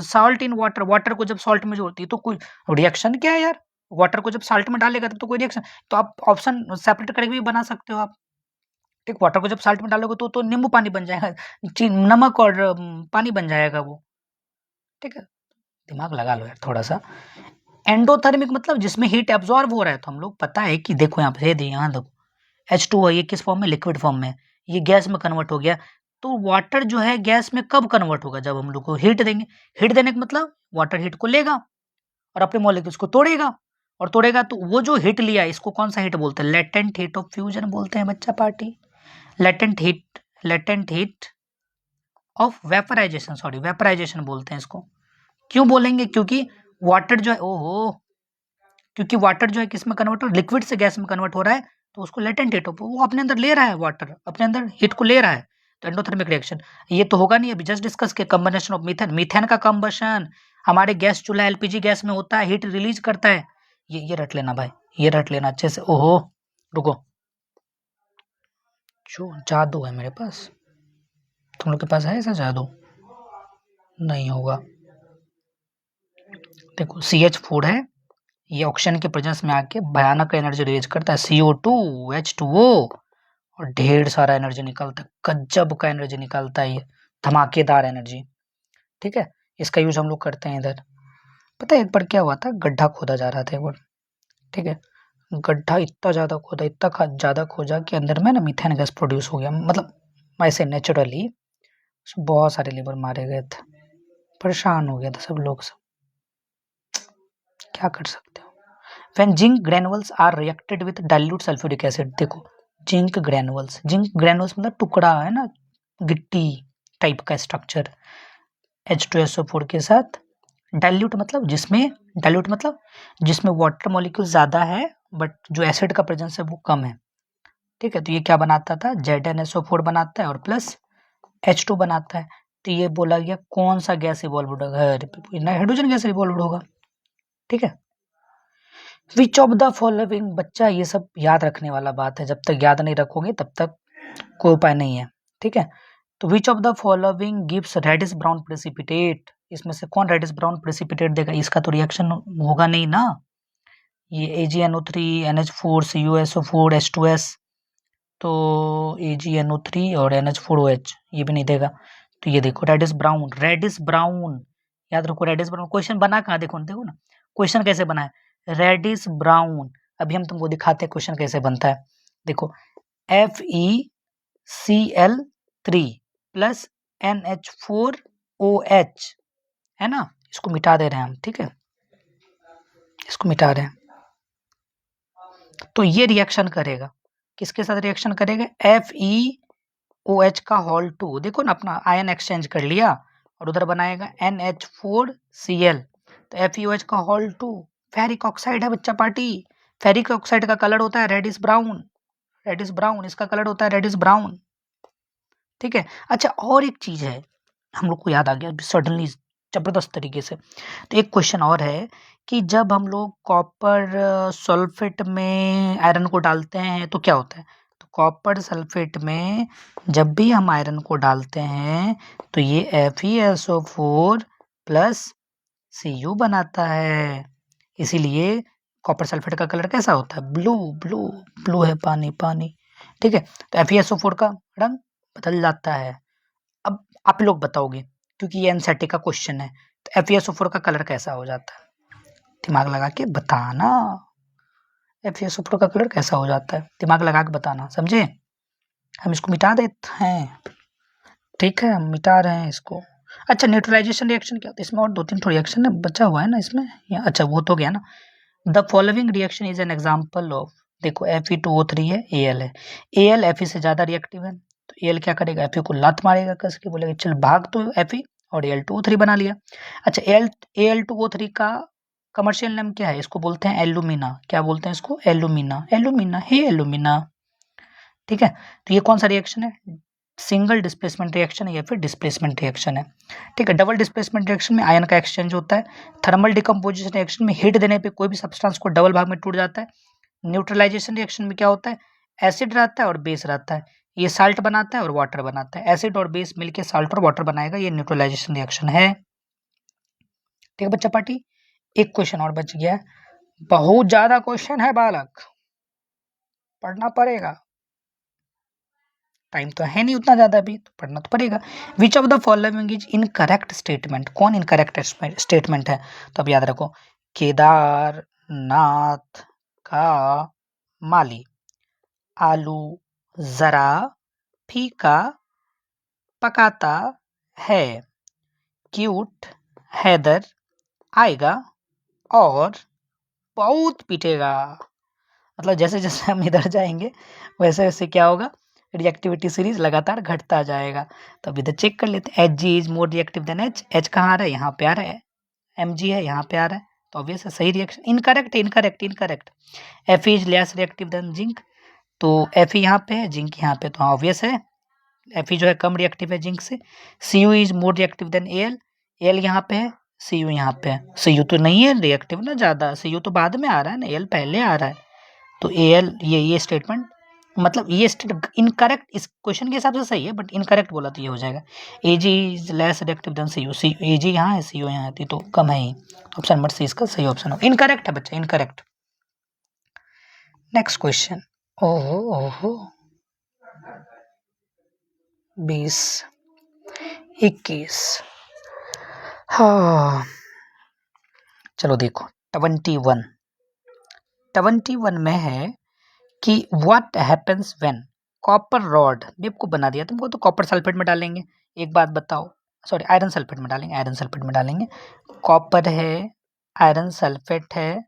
Speaker 1: सॉल्ट इन वाटर को जब सॉल्ट में जोड़ती है तो कोई रिएक्शन क्या है यार, वाटर को जब साल्ट में डालेगा तब तो कोई रिएक्शन, तो आप ऑप्शन सेपरेट करके भी बना सकते हो आप, ठीक, वाटर को जब साल्ट में डालोगे तो नींबू पानी बन जाएगा, नमक और पानी बन जाएगा वो, ठीक है, दिमाग लगा लो यार थोड़ा सा। एंडोथर्मिक मतलब जिसमें हीट एब्जॉर्ब हो रहा है, तो हम लोग पता है कि देखो यहाँ पे यहाँ देखो H2O, ये किस फॉर्म में, लिक्विड फॉर्म में, ये गैस में कन्वर्ट हो गया। तो वाटर जो है गैस में कब कन्वर्ट होगा, जब हम लोग को हीट देंगे, हीट देने का मतलब वाटर हीट को लेगा और अपने मॉलिक्यूल्स को तोड़ेगा, और तोड़ेगा तो वो जो हिट लिया इसको कौन सा हिट बोलते हैं? लेटेंट हीट ऑफ फ्यूजन बोलते हैं बच्चा party. Latent heat of vaporisation, sorry vaporisation बोलते हैं इसको। क्यों बोलेंगे? क्योंकि वाटर जो है, ओहो, क्योंकि वाटर जो है किस में कन्वर्ट हो, लिक्विड से गैस में कन्वर्ट हो रहा है, तो उसको लेटेंट हीट, वो अपने अंदर ले रहा है, वाटर अपने अंदर हीट को ले रहा है, तो एंडोथर्मिक रिएक्शन। ये तो होगा नहीं, अभी जस्ट डिस्कस के कंबनेशन ऑफ मीथेन, मीथेन का कंबशन हमारे गैस चूल्हा एलपीजी गैस में होता है, हीट रिलीज करता है। ये रट लेना भाई, ये रट लेना अच्छे से। ओहो रुको, जो जादू है मेरे पास, तुम लोग के पास है ऐसा जादू? नहीं होगा। देखो CH4 है, ये ऑक्सीजन के प्रेजेंस में आके भयानक एनर्जी रिलीज करता है, CO2 H2O, और ढेर सारा एनर्जी निकलता है, गजब का एनर्जी निकलता है, ये धमाकेदार एनर्जी। ठीक है, इसका यूज हम लोग करते हैं इधर। पता है एक बार क्या हुआ था, गड्ढा खोदा जा रहा था एक बार, ठीक है, गड्ढा इतना ज्यादा खोदा, इतना ज्यादा खोजा कि अंदर में ना मीथेन गैस प्रोड्यूस हो गया, मतलब ऐसे नेचुरली। बहुत सारे लेबर मारे गए थे, परेशान हो गया था सब लोग, सब क्या कर सकते हो। When zinc granules are reacted with dilute sulfuric acid, देखो जिंक ग्रेनुअल्स मतलब टुकड़ा है ना, गिट्टी टाइप का स्ट्रक्चर, H2SO4 के साथ डाइल्यूट मतलब जिसमें वाटर मॉलिक्यूल ज्यादा है बट जो एसिड का प्रेजेंस है वो कम है। ठीक है, तो ये क्या बनाता था, ZnSO4 बनाता है और प्लस H2 बनाता है। तो ये बोला गया कौन सा गैस इवॉल्व होगा, हाइड्रोजन गैस इवॉल्व होगा। ठीक है, विच ऑफ द फॉलोइंग, बच्चा ये सब याद रखने वाला बात है, जब तक याद नहीं रखोगे तब तक कोई उपाय नहीं है। ठीक है, तो which of the following gives reddish brown precipitate, इसमें से कौन रेडिश ब्राउन प्रेसिपिटेट देगा? इसका तो रिएक्शन होगा नहीं ना, ये AgNO3 NH4 CuSO4 H2S, तो AgNO3 और NH4OH ये भी नहीं देगा। तो ये देखो रेडिश ब्राउन, याद रखो रेडिश ब्राउन। क्वेश्चन बना कहाँ, देखो देखो ना क्वेश्चन कैसे बना है, रेडिश ब्राउन। अभी हम तुमको दिखाते हैं क्वेश्चन कैसे बनता है। देखो FeCl3 प्लस NH4OH है ना, इसको मिटा दे रहे हैं हम। ठीक है, इसको मिटा रहे हैं, तो ये रिएक्शन करेगा, किसके साथ रिएक्शन करेगा, FeOH का होल 2, देखो ना अपना आयन एक्सचेंज कर लिया और उधर बनाएगा NH4Cl, तो FeOH का होल 2 फेरिक ऑक्साइड है बच्चा पार्टी। फेरिक ऑक्साइड का कलर होता है रेडिश ब्राउन, इसका कलर होता है रेडिश ब्राउन। ठीक है, अच्छा और एक चीज है हम लोग को याद आ गया सडनली जबरदस्त तरीके से, तो एक क्वेश्चन और है कि जब हम लोग कॉपर सल्फेट में आयरन को डालते हैं तो क्या होता है, तो कॉपर सल्फेट में जब भी हम आयरन को डालते हैं तो ये FeSO4 प्लस Cu बनाता है, इसीलिए कॉपर सल्फेट का कलर कैसा होता है, ब्लू है, पानी। ठीक है, तो FeSO4 का रंग बदल जाता है। अब आप लोग बताओगे क्योंकि ये एनसीईआरटी का क्वेश्चन है, तो FeSO4 का कलर कैसा हो जाता है, दिमाग लगा के बताना, FeSO4 का कलर कैसा हो जाता है, दिमाग लगा के बताना, समझे। हम इसको मिटा देते हैं, ठीक है हम मिटा रहे हैं इसको। अच्छा न्यूट्रलाइजेशन रिएक्शन क्या होता है, इसमें और 2-3 रिएक्शन बचा हुआ है ना इसमें, अच्छा वो तो गया ना। The following reaction is an example of, देखो Fe2O3 है, Al है, Al Fe से ज्यादा रिएक्टिव है, तो Al क्या करेगा, Fe को लात मारेगा कस के, बोलेगा चल भाग, तो Fe और Al2O3 बना लिया। अच्छा Al2O3 का कमर्शियल नेम क्या है, इसको बोलते हैं एल्यूमिना, क्या बोलते हैं इसको, एल्यूमिना। ठीक है, तो ये कौन सा रिएक्शन है, सिंगल डिस्प्लेसमेंट रिएक्शन है या फिर डिस्प्लेसमेंट रिएक्शन है। ठीक है, डबल डिस्प्लेसमेंट रिएक्शन में आयन का एक्सचेंज होता है, थर्मल डिकम्पोजिशन रिएक्शन में हीट देने पे कोई भी सब्सटेंस को डबल भाग में टूट जाता है, न्यूट्रलाइजेशन रिएक्शन में क्या होता है, एसिड रहता है और बेस रहता है, ये साल्ट बनाता है और वाटर बनाता है, एसिड और बेस मिलके साल्ट और वाटर बनाएगा, ये न्यूट्रलाइजेशन रिएक्शन है। ठीक है बच्चा पार्टी, एक क्वेश्चन और बच गया, बहुत ज्यादा क्वेश्चन है बालक, पढ़ना पड़ेगा, टाइम तो है नहीं उतना ज्यादा, भी तो पढ़ना तो पड़ेगा। विच of the following is incorrect statement, कौन इनकरेक्ट स्टेटमेंट है, तो अब याद रखो, केदारनाथ का माली आलू जरा फीका पकाता है, क्यूट हैदर आएगा और बहुत पीटेगा। मतलब जैसे जैसे हम इधर जाएंगे वैसे वैसे क्या होगा, रिएक्टिविटी सीरीज लगातार घटता जाएगा। तो अब इधर चेक कर लेते हैं, Hg is more reactive than H। H कहाँ आ रहा है, यहाँ पे आ रहा है। Mg है, यहाँ पे आ रहा है। तो ऑब्वियस है सही reaction. Incorrect incorrect incorrect. Fe is less reactive than zinc. तो Fe यहाँ पे है, जिंक यहाँ पे, तो ऑब्वियस है Fe जो है कम रिएक्टिव है जिंक से। Cu is more reactive than Al। Al यहाँ पे है, Cu यहाँ पे है। Cu तो नहीं है रिएक्टिव ना ज़्यादा, Cu तो बाद में आ रहा है ना, Al पहले आ रहा है। तो Al ये स्टेटमेंट, मतलब ये इनकरेक्ट इस क्वेश्चन के हिसाब से सही है, बट इनकरेक्ट बोला तो ये हो जाएगा। Ag is less reactive than Cu। Ag यहाँ है, Cu यहाँ है, तो कम है ही। ऑप्शन नंबर सी इसका सही ऑप्शन हो। इनकरेक्ट है बच्चा, इनकरेक्ट। Next question. ओहो 20 21। हाँ चलो देखो 21 में है कि what happens when copper rod, बेवकूफ बना दिया तुमको, तो कॉपर सल्फेट में डालेंगे। एक बात बताओ, सॉरी आयरन सल्फेट में डालेंगे, आयरन सल्फेट में डालेंगे। कॉपर है, आयरन सल्फेट है।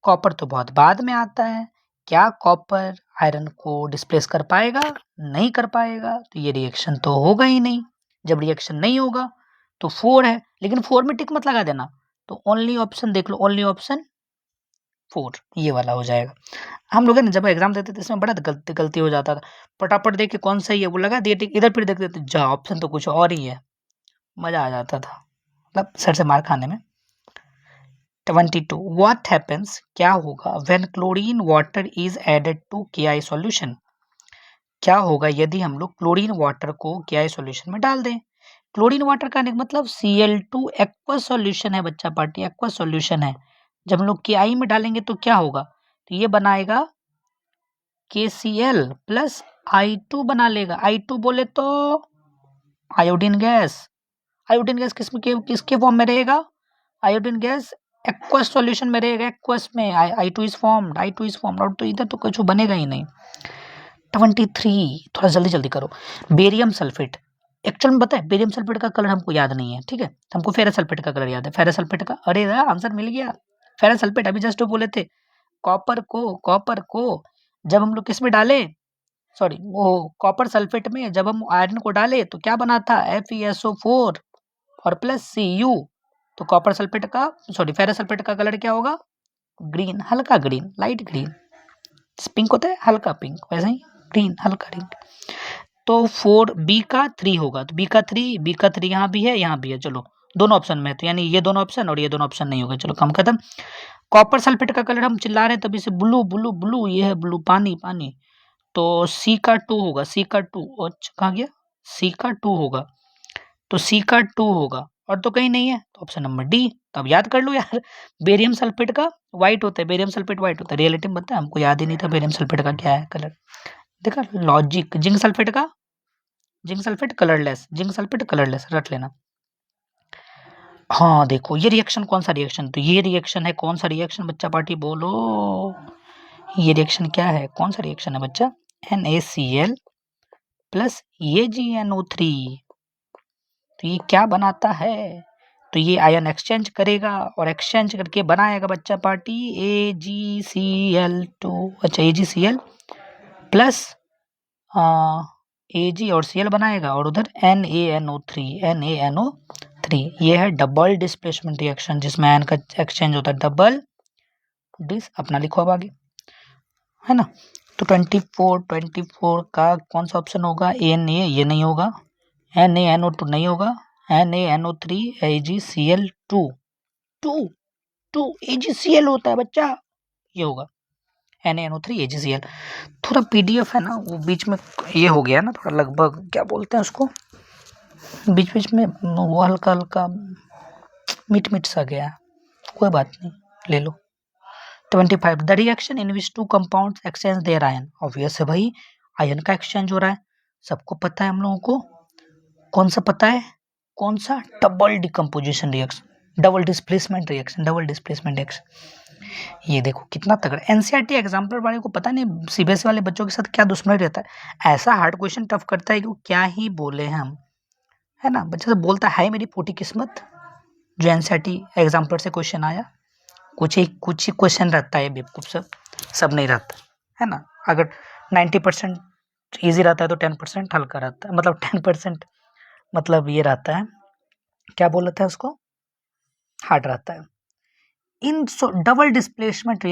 Speaker 1: कॉपर तो बहुत बाद में आता है। क्या कॉपर आयरन को डिस्प्लेस कर पाएगा? नहीं कर पाएगा, तो ये रिएक्शन तो होगा ही नहीं। जब रिएक्शन नहीं होगा तो 4 है, लेकिन 4 में टिक मत लगा देना। तो ओनली ऑप्शन देख लो, ओनली ऑप्शन 4 ये वाला हो जाएगा। हम लोग है ना जब एग्जाम देते थे इसमें बड़ा गलती हो जाता था। फटाफट देख के कौन सही है वो लगा दिए टिक, इधर फिर देख देते जा ऑप्शन तो कुछ और ही है। मजा आ जाता था, मतलब सर से मार खाने में। 22 व्हाट हैपेंस, क्या होगा when chlorine water is added to KI solution. क्या होगा यदि हम लोग क्लोरीन वाटर को KI सॉल्यूशन में डाल दें। क्लोरीन वाटर का मतलब Cl2 एक्वस सॉल्यूशन है बच्चा पार्टी, एक्वस सॉल्यूशन है। जब हम लोग KI में डालेंगे तो क्या होगा, तो ये बनाएगा KCl प्लस I2 बना लेगा। I2 बोले तो आयोडीन गैस। आयोडीन गैस किसके फॉर्म में रहेगा, आयोडीन गैस एक्वस सॉल्यूशन में रहेगा, एक्वस में I2 is formed, I2 is formed. और तो इधर तो कुछ बनेगा ही नहीं। 23 थोड़ा जल्दी करो। बेरियम सल्फेट, एक्चुअल में पता है बेरियम सल्फेट का कलर हमको याद नहीं है, ठीक है, हमको फेरस सल्फेट का कलर याद है। फेरस सल्फेट का, अरे यार आंसर मिल गया। फेरस सल्फेट अभी जस्ट बोले थे। कॉपर को जब हम लोग किस में डाले, सॉरी वो कॉपर सल्फेट में जब हम आयरन को डाले तो क्या बना था, FeSO4 और प्लस Cu। तो कॉपर सल्फेट का, सॉरी फेरस सल्फेट का कलर क्या होगा, ग्रीन, हल्का ग्रीन, लाइट ग्रीन। पिंक होता है हल्का पिंक, वैसे ही ग्रीन, हल्का ग्रीन। तो 4 B का 3 होगा, तो B का 3 यहाँ भी है, चलो दोनों ऑप्शन में है, तो यानी ये दोनों ऑप्शन और ये दोनों ऑप्शन नहीं होगा। चलो काम खत्म। कॉपर सल्फेट का कलर हम चिल्ला रहे हैं तभी से ब्लू ब्लू ब्लू, ये है ब्लू, पानी पानी। तो C का 2 होगा, C का 2, कहाँ गया, C का 2 होगा, तो C का 2 होगा, और तो कहीं नहीं है, तो ऑप्शन नंबर D। तो अब याद कर लो यार, बेरियम सल्फेट का व्हाइट होता है, बेरियम सल्फेट व्हाइट होता है। रियलिटी में बताया, हमको याद ही नहीं था बेरियम सल्फेट का क्या है कलर। देखा logic. Zinc sulphate colourless, zinc sulphate colourless, रट लेना। हाँ देखो ये रिएक्शन कौन सा रिएक्शन, तो ये रिएक्शन है कौन सा रिएक्शन बच्चा पार्टी बोलो, ये रिएक्शन क्या है, कौन सा रिएक्शन है बच्चा, NaCl प्लस AgNO3। तो ये क्या बनाता है, तो ये आयन एक्सचेंज करेगा और एक्सचेंज करके बनाएगा बच्चा पार्टी AgCl2, अच्छा AgCl प्लस Ag और Cl बनाएगा, और उधर NaNO3। ये है डबल डिस्प्लेसमेंट रिएक्शन जिसमें आयन का एक्सचेंज होता है डबल डिस, अपना लिखो अब आगे, है ना। तो 24 का कौन सा ऑप्शन होगा, Na, ये नहीं होगा, NaNO2 नहीं होगा, NaNO3 AgCl2 2 AgCl होता है बच्चा, ये होगा NaNO3 AgCl। थोड़ा PDF है ना वो बीच में ये हो गया ना, थोड़ा लगभग क्या बोलते हैं उसको, बीच में वो हल्का हल्का मिट सा गया, कोई बात नहीं, ले लो। 25 the reaction in which 2 compounds exchange there ion. Obvious है भाई, आयन का एक्सचेंज हो रहा है, सबको पता है हम लोगों को। कौन सा पता है, कौन सा, double decomposition reaction, double displacement reaction. ये देखो कितना तगड़ा। NCERT एग्जाम्पल वाले को पता नहीं CBSE वाले बच्चों के साथ क्या दुश्मनी रहता है, ऐसा हार्ड क्वेश्चन टफ करता है कि वो क्या ही बोले हम, है ना। बच्चा से बोलता है मेरी फूटी किस्मत, जो NCERT एग्जाम्पल से क्वेश्चन आया, कुछ ही क्वेश्चन रहता है बेवकूफ सब नहीं रहता है ना। अगर 90% ईजी रहता है तो 10% हल्का रहता है, मतलब 10% मतलब ये रहता है, क्या बोल रहा था उसको, हार्ड रहता है। इन डबल डिस्प्लेसमेंट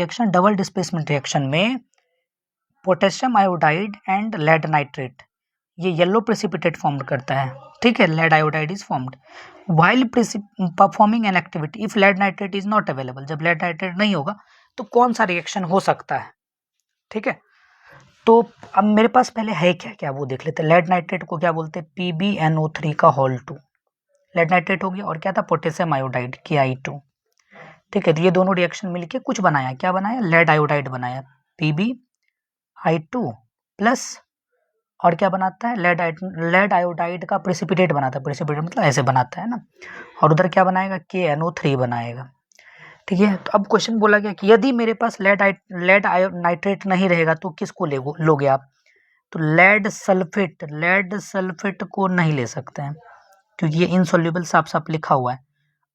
Speaker 1: रिएक्शन में potassium iodide and lead nitrate ये येलो प्रेसिपिटेट फॉर्म करता है, ठीक है। Lead iodide is formed while performing an activity if lead nitrate is not available. जब लेड नाइट्रेट नहीं होगा तो कौन सा रिएक्शन हो सकता है, ठीक है। तो अब मेरे पास पहले है क्या क्या वो देख लेते हैं। लेड नाइट्रेट को क्या बोलते हैं, PbNO3 का होल 2 लेड नाइट्रेट हो गया, और क्या था, पोटेशियम आयोडाइड Ki2, ठीक है। तो ये दोनों रिएक्शन मिलके कुछ बनाया, क्या बनाया, लेड आयोडाइड बनाया PbI2 प्लस, और क्या बनाता है, लेड आयोडाइड का प्रेसिपिटेट बनाता है, प्रेसिपिटेट मतलब ऐसे बनाता है ना, और उधर क्या बनाएगा, KNO3 बनाएगा, ठीक है। तो अब क्वेश्चन बोला गया कि यदि मेरे पास लेड नाइट्रेट नहीं रहेगा तो किसको लोगे आप, तो लेड सल्फेट को नहीं ले सकते हैं क्योंकि ये इनसॉल्युबल साफ साफ लिखा हुआ है।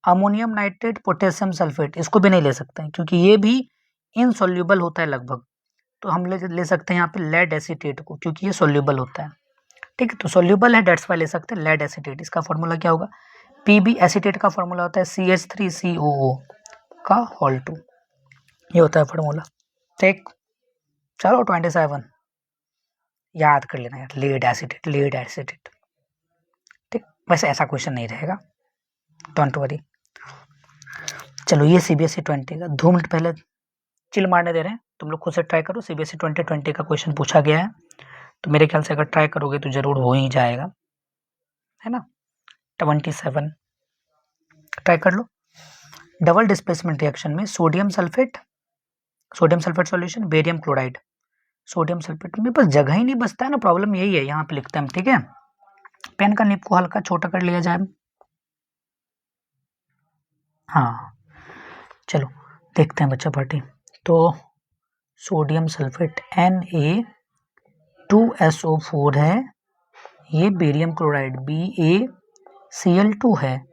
Speaker 1: अमोनियम नाइट्रेट, पोटेशियम सल्फेट, इसको भी नहीं ले सकते हैं क्योंकि ये भी इनसॉल्युबल होता है लगभग। तो हम ले सकते हैं यहाँ पे लेड एसीटेट को क्योंकि ये सोल्यूबल होता है, ठीक है। तो सोल्यूबल है डेट्स वाई ले सकते हैं लेड एसीटेट। इसका फॉर्मूला क्या होगा, PB एसीटेट का फॉर्मूला होता है CH3COO का होल 2, ये होता है फॉर्मूला, ठीक। चलो 27 याद कर लेना यार, लेड एसीटेट, ठीक। वैसे ऐसा क्वेश्चन नहीं रहेगा, डोंट वरी। चलो ये CBSE 20 का 2 मिनट पहले चिल मारने दे रहे हैं, तुम लोग खुद से ट्राई करो। CBSE 2020 का क्वेश्चन पूछा गया है, तो मेरे ख्याल से अगर ट्राई करोगे तो जरूर हो ही जाएगा, है ना। 27 ट्राई कर लो। डबल डिस्प्लेसमेंट रिएक्शन में sodium sulphate solution, barium chloride, sodium sulphate में बस जगह ही नहीं बचता है ना, प्रॉब्लम यही है, यहाँ पे लिखते हैं हम, ठीक है। पेन का निब को हल्का छोटा कर लिया जाए, हाँ चलो देखते हैं बच्चा पार्टी। तो सोडियम सल्फेट Na2SO4 है, ये बेरियम क्लोराइड BaCl2 है,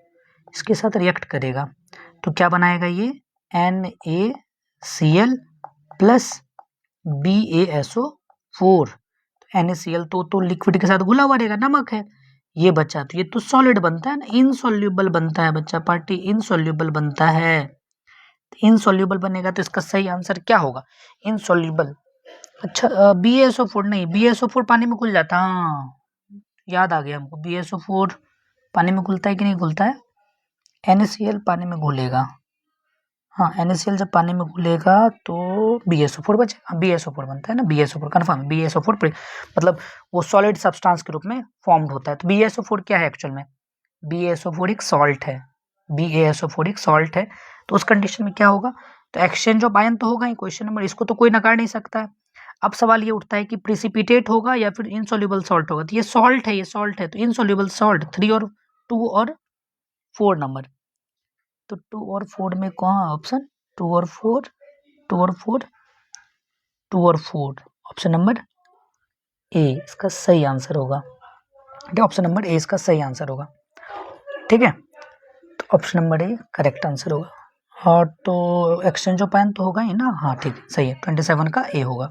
Speaker 1: इसके साथ रिएक्ट करेगा तो क्या बनाएगा, ये NaCl प्लस BaSO4। NaCl तो लिक्विड के साथ घुला हुआ रहेगा, नमक है, ये बचा तो ये तो सॉलिड बनता है ना, इनसॉल्युबल बनता है बच्चा पार्टी, इनसॉल्युबल बनता है। इनसॉल्युबल बनेगा तो इसका सही आंसर क्या होगा, इनसॉल्युबल। अच्छा BaSO4 नहीं, BaSO4 पानी में घुल जाता, हाँ याद आ गया हमको, BaSO4 पानी में घुलता है कि नहीं घुलता है, NaCl पानी में घुलेगा, हाँ NaCl जब पानी में घुलेगा तो BaSO4 बचेगा, BaSO4 बनता है ना, BaSO4 कन्फर्म, BaSO4 मतलब वो सॉलिड सब्सटेंस के रूप में फॉर्म्ड होता है। तो BaSO4 क्या है एक्चुअल में, BaSO4 एक सॉल्ट है, BaSO4 एक सॉल्ट है। तो उस कंडीशन में क्या होगा, तो एक्सचेंज ऑफ आयन तो होगा ही, क्वेश्चन नंबर इसको तो कोई नकार नहीं सकता है। अब सवाल ये उठता है कि प्रिसिपिटेट होगा या फिर इनसॉल्युबल सॉल्ट होगा, तो ये सॉल्ट है तो इनसॉल्युबल सॉल्ट 3 और 2 और 4 नंबर, तो 2 और 4 में कौन ऑप्शन, 2 और 4 2 और 4 2 और 4, ऑप्शन नंबर ए इसका सही आंसर होगा, ठीक है। ऑप्शन नंबर ए इसका सही आंसर होगा, ठीक है। तो option number A correct answer होगा। और तो एक्सचेंज ऑफ आयन तो होगा ही ना, हाँ ठीक है सही है, 27 का ए होगा।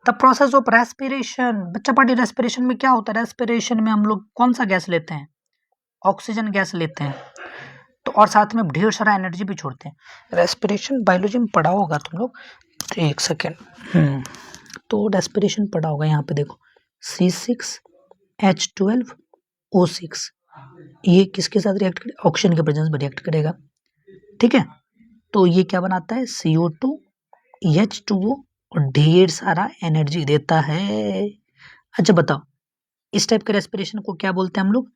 Speaker 1: द प्रोसेस ऑफ रेस्पिरेशन, बच्चा पार्टी रेस्पिरेशन में क्या होता है, रेस्पिरेशन में हम लोग कौन सा गैस लेते हैं, ऑक्सीजन गैस लेते हैं, तो और साथ में ढेर सारा एनर्जी भी छोड़ते हैं। रेस्पिरेशन बायोलॉजी में पढ़ा होगा तुम लोग, तो एक सेकेंड, तो रेस्पिरेशन पढ़ा होगा, यहाँ पे देखो C6H12O6, ये किसके साथ रिएक्ट करेगा, ऑक्सीजन के प्रेजेंस में रिएक्ट करेगा, ठीक है। तो ये क्या बनाता है, CO2 H2O और ढेर सारा एनर्जी देता है। अच्छा बताओ, इस टाइप के रेस्पिरेशन को क्या बोलते हैं हम लोग,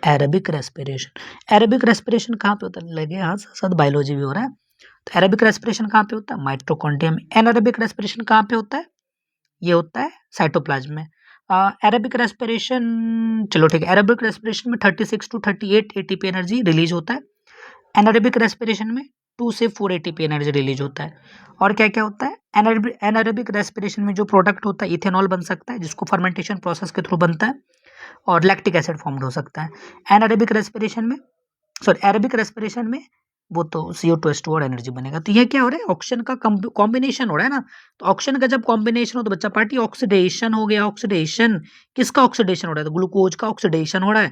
Speaker 1: एरोबिक रेस्पिरेशन। एरोबिक रेस्पिरेशन कहाँ पे होता है, लगे हाँ साथ बायोलॉजी भी हो रहा है। तो एरोबिक रेस्पिरेशन कहाँ पे होता है, माइटोकॉन्ड्रिया में। एनारोबिक रेस्पिरेशन कहाँ पे होता है, ये होता है साइटोप्लाज्म में। एरोबिक रेस्पिरेशन, चलो ठीक है, एरोबिक रेस्पिरेशन में 36 to 38 ATP एनर्जी रिलीज होता है, एनारोबिक रेस्पिरेशन में 2 से 4 ATP एनर्जी रिलीज होता है। और क्या क्या होता है, एनारोबिक रेस्पिरेशन में जो प्रोडक्ट होता है इथेनॉल बन सकता है जिसको फर्मेंटेशन प्रोसेस के थ्रू बनता है, और लैक्टिक एसिड फॉर्म्ड हो सकता है। एनारोबिक रेस्पिरेशन में एरोबिक रेस्पिरेशन में वो तो CO2H2 और एनर्जी बनेगा। तो ये क्या हो रहा है, ऑक्सीजन का कॉम्बिनेशन हो रहा है ना। तो ऑक्सीजन का जब कॉम्बिनेशन हो तो बच्चा पार्टी ऑक्सीडेशन हो गया। ऑक्सीडेशन किसका ऑक्सीडेशन हो रहा है, तो ग्लूकोज का ऑक्सीडेशन हो रहा है,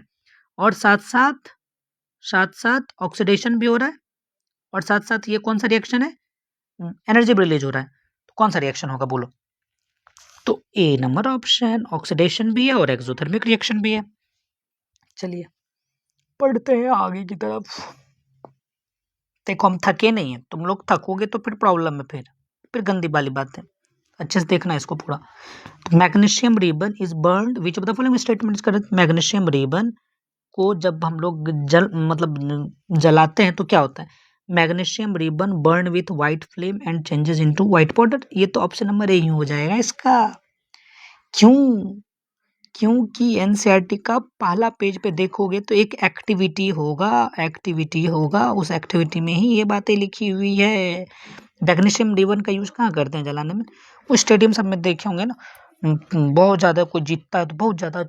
Speaker 1: और साथ साथ ऑक्सीडेशन भी हो रहा है, और साथ साथ ये कौन सा रिएक्शन है, एनर्जी भी रिलीज हो रहा है। तो कौन सा रिएक्शन होगा बोलो। तो ए नंबर ऑप्शन, ऑक्सीडेशन भी है और एक्सोथर्मिक रिएक्शन भी है। चलिए पढ़ते हैं आगे की तरफ। देखो हम थके नहीं है, तुम लोग थकोगे तो फिर प्रॉब्लम है, फिर गंदी वाली बात है। अच्छे से देखना इसको पूरा। तो magnesium ribbon is burned which of the following statement is correct. Magnesium ribbon को जब हम लोग जलाते हैं तो क्या होता है, magnesium ribbon burn with white flame and changes into white powder. ये तो ऑप्शन नंबर ए ही हो जाएगा इसका। क्यों, क्योंकि एनसीईआरटी का पहला पेज पे देखोगे तो एक एक्टिविटी होगा, उस एक्टिविटी में ही ये बातें लिखी हुई है। मैग्नीशियम रिबन का यूज कहाँ करते हैं जलाने में, वो स्टेडियम सब में देखे होंगे ना, बहुत ज्यादा कोई जीतता है तो बहुत ज्यादा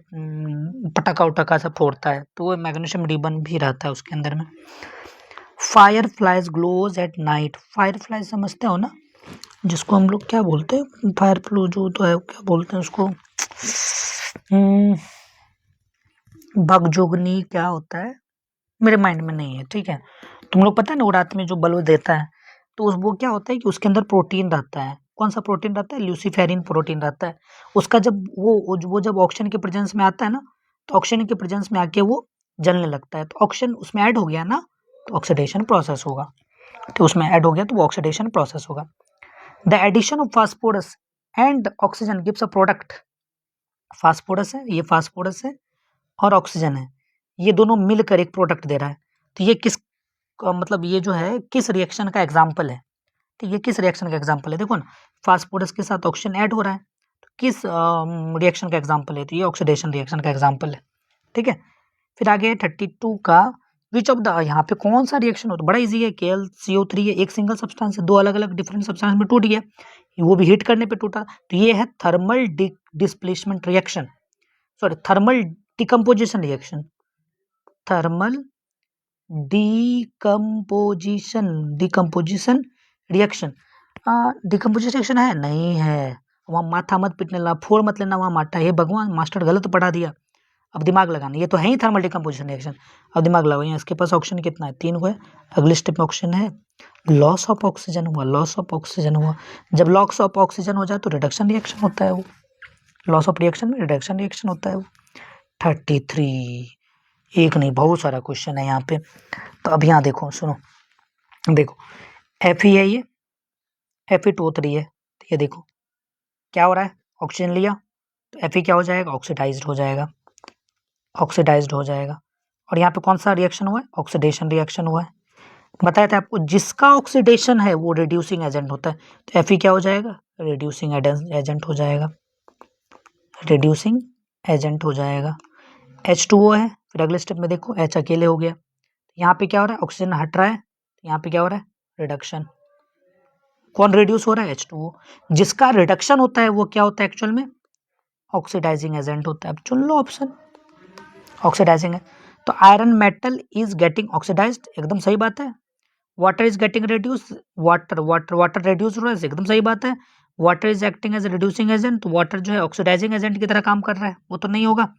Speaker 1: पटाखा उटाखा सब फोड़ता है, तो वो मैग्नीशियम रिबन भी रहता है उसके अंदर में। Fireflies glows at night. Fireflies समझते हो ना, जिसको हम लोग क्या बोलते हैं, फायर फ्लू जो तो है, क्या बोलते हैं उसको, बगजोगनी क्या होता है, मेरे माइंड में नहीं है, ठीक है। तुम लोग पता है ना, वो रात में जो बल्ब देता है, तो वो क्या होता है कि उसके अंदर प्रोटीन रहता है। कौन सा प्रोटीन रहता है, ल्यूसीफेरिन प्रोटीन रहता है। उसका जब वो जब ऑक्सीजन के प्रेजेंस में आता है ना, तो ऑक्सीजन के प्रेजेंस में आके वो जलने लगता है। तो ऑक्सीजन उसमें ऐड हो गया ना, तो ऑक्सीडेशन प्रोसेस होगा। तो उसमें ऐड हो गया तो वो ऑक्सीडेशन प्रोसेस होगा। The addition of phosphorus and oxygen gives a product. Phosphorus है, ये फास्फोरस है और ऑक्सीजन है, ये दोनों मिलकर एक प्रोडक्ट दे रहा है। तो ये किस मतलब ये जो है किस रिएक्शन का एग्जाम्पल है, तो ये किस रिएक्शन का एग्जाम्पल है, देखो ना, फास्फोरस के साथ ऑक्सीजन ऐड हो रहा है, तो किस रिएक्शन का एग्जाम्पल है, तो ये ऑक्सीडेशन रिएक्शन का एग्जाम्पल है, ठीक है। फिर आगे 32 का विच ऑफ द, यहाँ पे कौन सा रिएक्शन होता है, बड़ा इजी है, KlCO3 है, एक सिंगल सब्सटेंस है, दो अलग अलग डिफरेंट सब्सटेंस में टूट गया, वो भी हीट करने पे टूटा, तो ये है thermal displacement reaction, sorry thermal decomposition reaction, thermal decomposition reaction. Decomposition reaction है नहीं है, वहाँ माथा मत पीटने ला, फोड़ मत लेना वहाँ माथा, हे भगवान मास्टर गलत पढ़ा दिया। अब दिमाग लगाना, ये तो है ही थर्मल डिकम्पोजिशन रिएक्शन। अब दिमाग लगाओ, यहाँ इसके पास ऑक्सीजन कितना है, 3 को है, अगले स्टेप में ऑक्सीजन है, लॉस ऑफ ऑक्सीजन हुआ, लॉस ऑफ ऑक्सीजन हुआ। जब लॉस ऑफ ऑक्सीजन हो जाए तो रिडक्शन रिएक्शन होता है, वो लॉस ऑफ रिएक्शन में रिडक्शन रिएक्शन होता है वो। 33, एक नहीं बहुत सारा क्वेश्चन है यहाँ पे। तो अब यहाँ देखो, सुनो, देखो Fe है, ये Fe2O3 है, तो ये देखो क्या हो रहा है, ऑक्सीजन लिया तो Fe क्या हो जाएगा, ऑक्सीडाइज्ड हो जाएगा, ऑक्सीडाइज्ड हो जाएगा। और यहाँ पे कौन सा रिएक्शन हुआ है, ऑक्सीडेशन रिएक्शन हुआ है। बताया था आपको, जिसका ऑक्सीडेशन है वो रिड्यूसिंग एजेंट होता है, तो Fe क्या हो जाएगा, रिड्यूसिंग एजेंट हो जाएगा, रिड्यूसिंग एजेंट हो जाएगा। H2O है, फिर अगले स्टेप में देखो H अकेले हो गया, यहाँ पे क्या हो रहा है, ऑक्सीजन हट रहा है, यहाँ पे क्या हो रहा है, रिडक्शन। कौन रिड्यूस हो रहा है, H2O। जिसका रिडक्शन होता है वो क्या होता है एक्चुअल में, ऑक्सीडाइजिंग एजेंट होता है। अब चुन लो ऑप्शन, ऑक्सीडाइजिंग है। तो iron metal is getting oxidised, एकदम सही बात है। Water is getting reduce, water reduce हो रहा है, एकदम सही बात है। Water is acting as reducing agent, तो वाटर जो है ऑक्सीडाइजिंग एजेंट की तरह काम कर रहा है, वो तो नहीं होगा।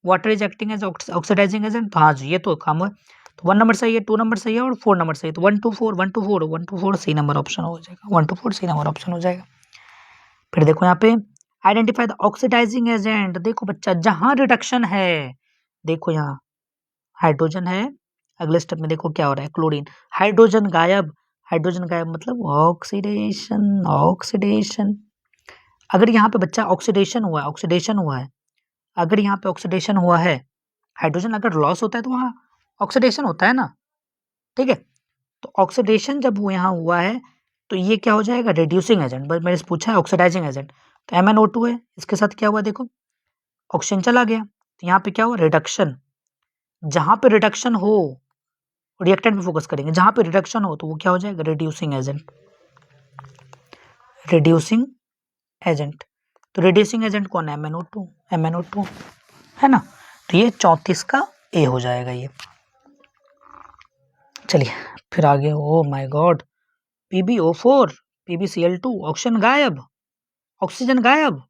Speaker 1: Water is acting as oxidising agent, तो हाँ जी ये तो काम हुआ। तो 1 नंबर सही है, 2 नंबर सही है और 4 नंबर सही है। तो 1 2 4 1 2 4 1 2 4 सही नंबर ऑप्शन हो जाएगा, 1 2 4 सही नंबर ऑप्शन हो जाएगा। फिर देखो यहाँ पे आइडेंटिफाई द ऑक्सीडाइजिंग एजेंट, देखो बच्चा जहां रिडक्शन है, देखो यहाँ हाइड्रोजन है, अगले स्टेप में देखो क्या हो रहा है, क्लोरीन, हाइड्रोजन गायब, हाइड्रोजन गायब मतलब ऑक्सीडेशन, ऑक्सीडेशन। अगर यहाँ पे बच्चा ऑक्सीडेशन हुआ है, ऑक्सीडेशन हुआ है, अगर यहाँ पे ऑक्सीडेशन हुआ है, हाइड्रोजन अगर लॉस होता है तो वहाँ ऑक्सीडेशन होता है ना, ठीक है। तो ऑक्सीडेशन जब वो यहाँ हुआ है तो ये क्या हो जाएगा, रिड्यूसिंग एजेंट। बस मैंने पूछा है ऑक्सीडाइजिंग एजेंट, तो MnO2 है, इसके साथ क्या हुआ देखो, ऑक्सीजन चला गया, तो यहाँ पे क्या हुआ, रिडक्शन। जहाँ पे रिडक्शन हो, रिएक्टेंट पे फोकस करेंगे, जहाँ पे रिडक्शन हो तो वो क्या हो जाएगा, रिड्यूसिंग एजेंट, रिड्यूसिंग एजेंट। तो रिड्यूसिंग एजेंट कौन है, MnO2, MnO2 है ना। तो ये 34 का ए हो जाएगा ये। चलिए फिर आगे, oh my God, PbO4 PbCl2, oxygen गायब, ऑक्सीजन गायब,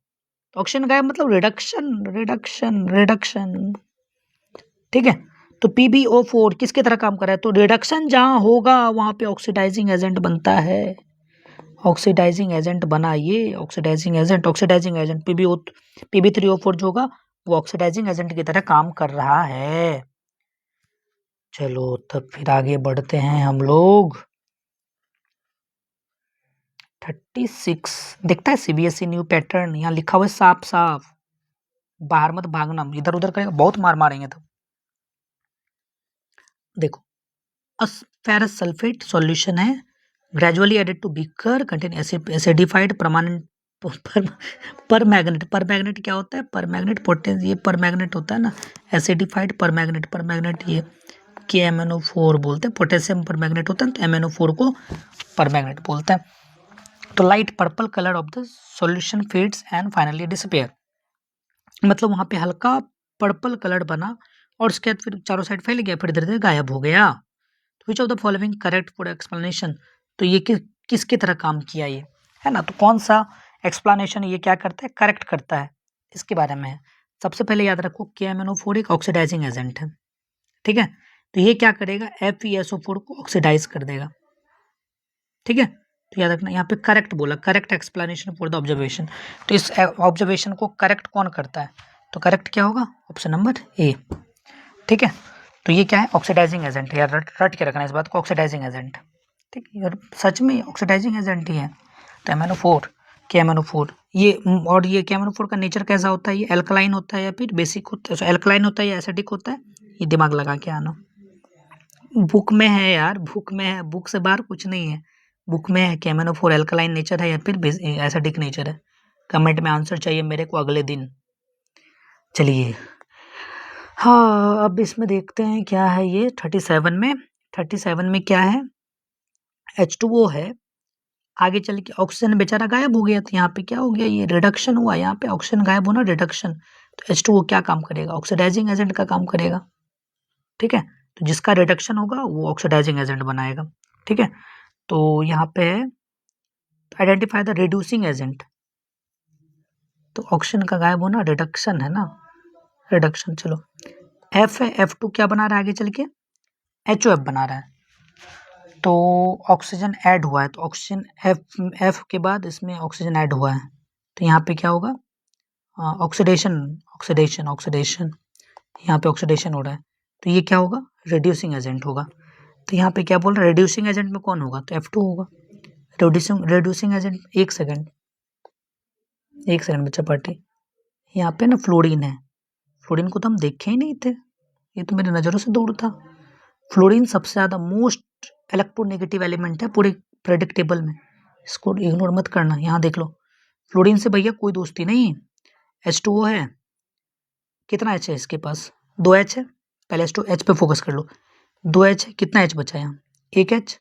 Speaker 1: ऑक्सीजन गायब मतलब रिडक्शन रिडक्शन रिडक्शन। ठीक है, तो PbO4 किसकी तरह काम कर रहा है, तो रिडक्शन जहां होगा वहां पे ऑक्सीडाइजिंग एजेंट बनता है, ऑक्सीडाइजिंग एजेंट बना ये ऑक्सीडाइजिंग एजेंट Pb3O4 जो होगा वो ऑक्सीडाइजिंग एजेंट की तरह काम कर रहा है। चलो तब फिर आगे बढ़ते हैं हम लोग। 36 देखता है CBSE न्यू पैटर्न, यहाँ लिखा हुआ है साफ साफ, बाहर मत भागना, इधर उधर करेगा बहुत मार मारेंगे। तो देखो, फेरस सल्फेट सॉल्यूशन है, gradually added to beaker contain acidified permanent permanganate क्या होता है, परमैग्नेट पोटेंस, ये परमैग्नेट होता है ना, एसिडिफाइड परमैग्नेट ये KMnO4 बोलते हैं, पोटेशियम परमैग्नेट होता है तो MnO4 को परमैग्नेट बोलते हैं। तो light purple colour of the solution fades and finally disappear, मतलब वहां पे हल्का पर्पल कलर बना और उसके बाद फिर चारों साइड फैल गया, फिर धीरे धीरे गायब हो गया। विच of the following correct for explanation, तो ये किसकी तरह काम किया ये, है ना, तो कौन सा एक्सप्लेनेशन ये क्या करता है, करेक्ट करता है, इसके बारे में है। सबसे पहले याद रखो KMnO4 एक ऑक्सीडाइजिंग एजेंट है, ठीक है, तो ये क्या करेगा, FeSO4 को ऑक्सीडाइज कर देगा, ठीक है, तो याद रखना यहाँ पे करेक्ट बोला, correct explanation for the observation, तो इस ऑब्जर्वेशन को करेक्ट कौन करता है, तो करेक्ट क्या होगा, ऑप्शन नंबर ए, ठीक है। तो ये क्या है, ऑक्सीडाइजिंग एजेंट है यार, रट के रखना इस बात को, ऑक्सीडाइजिंग एजेंट, ठीक है यार, सच में ऑक्सीडाइजिंग एजेंट ही है। तो MnO4 KMnO4 ये, और ये KMnO4 का नेचर कैसा होता है, ये एल्कलाइन होता है या फिर बेसिक होता है, एल्कलाइन होता है या एसिडिक होता है, ये दिमाग लगा के आना, बुक में है यार, बुक में है, बुक से बाहर कुछ नहीं है, बुक में है KMnO4 एल्कलाइन नेचर है या फिर एसिडिक नेचर है। कमेंट में आंसर चाहिए मेरे को अगले दिन। चलिए हाँ, अब इसमें देखते हैं क्या है ये 37 में क्या है, H2O है, आगे चल के ऑक्सीजन बेचारा गायब हो गया, तो यहाँ पे क्या हो गया, ये रिडक्शन हुआ, यहाँ पे ऑक्सीजन गायब होना रिडक्शन, तो H2O क्या काम करेगा, ऑक्सीडाइजिंग एजेंट का काम करेगा, ठीक है, तो जिसका रिडक्शन होगा वो ऑक्सीडाइजिंग एजेंट बनाएगा, ठीक है। तो यहाँ पे है आइडेंटिफाई द रिड्यूसिंग एजेंट, तो ऑक्सीजन का गायब होना रिडक्शन है ना, रिडक्शन। चलो F है, F2 क्या बना रहा है आगे चल के, HOF बना रहा है, तो ऑक्सीजन ऐड हुआ है, तो ऑक्सीजन F के बाद इसमें ऑक्सीजन ऐड हुआ है, तो यहाँ पे क्या होगा, ऑक्सीडेशन ऑक्सीडेशन ऑक्सीडेशन, यहाँ पे ऑक्सीडेशन हो रहा है, तो ये क्या होगा, रिड्यूसिंग एजेंट होगा। तो यहाँ पे क्या बोल रहा है, रिड्यूसिंग एजेंट में कौन होगा, तो F2 होगा। रिड्यूसिंग एजेंट, एक सेकंड बच्चा पार्टी, यहाँ पे ना फ्लोरीन है, फ्लोरीन को तो हम देखे ही नहीं थे, ये तो मेरी नज़रों से दूर था। फ्लोरीन सबसे ज़्यादा मोस्ट इलेक्ट्रोनेगेटिव एलिमेंट है पूरे प्रेडिक्टेबल में, इसको इग्नोर मत करना। यहाँ देख लो, फ्लोरीन से भैया कोई दोस्ती नहीं, H2O है, कितना H है इसके पास, 2H है, पहले H पे फोकस कर लो, 2H है, कितना H बचा यहाँ, 1H,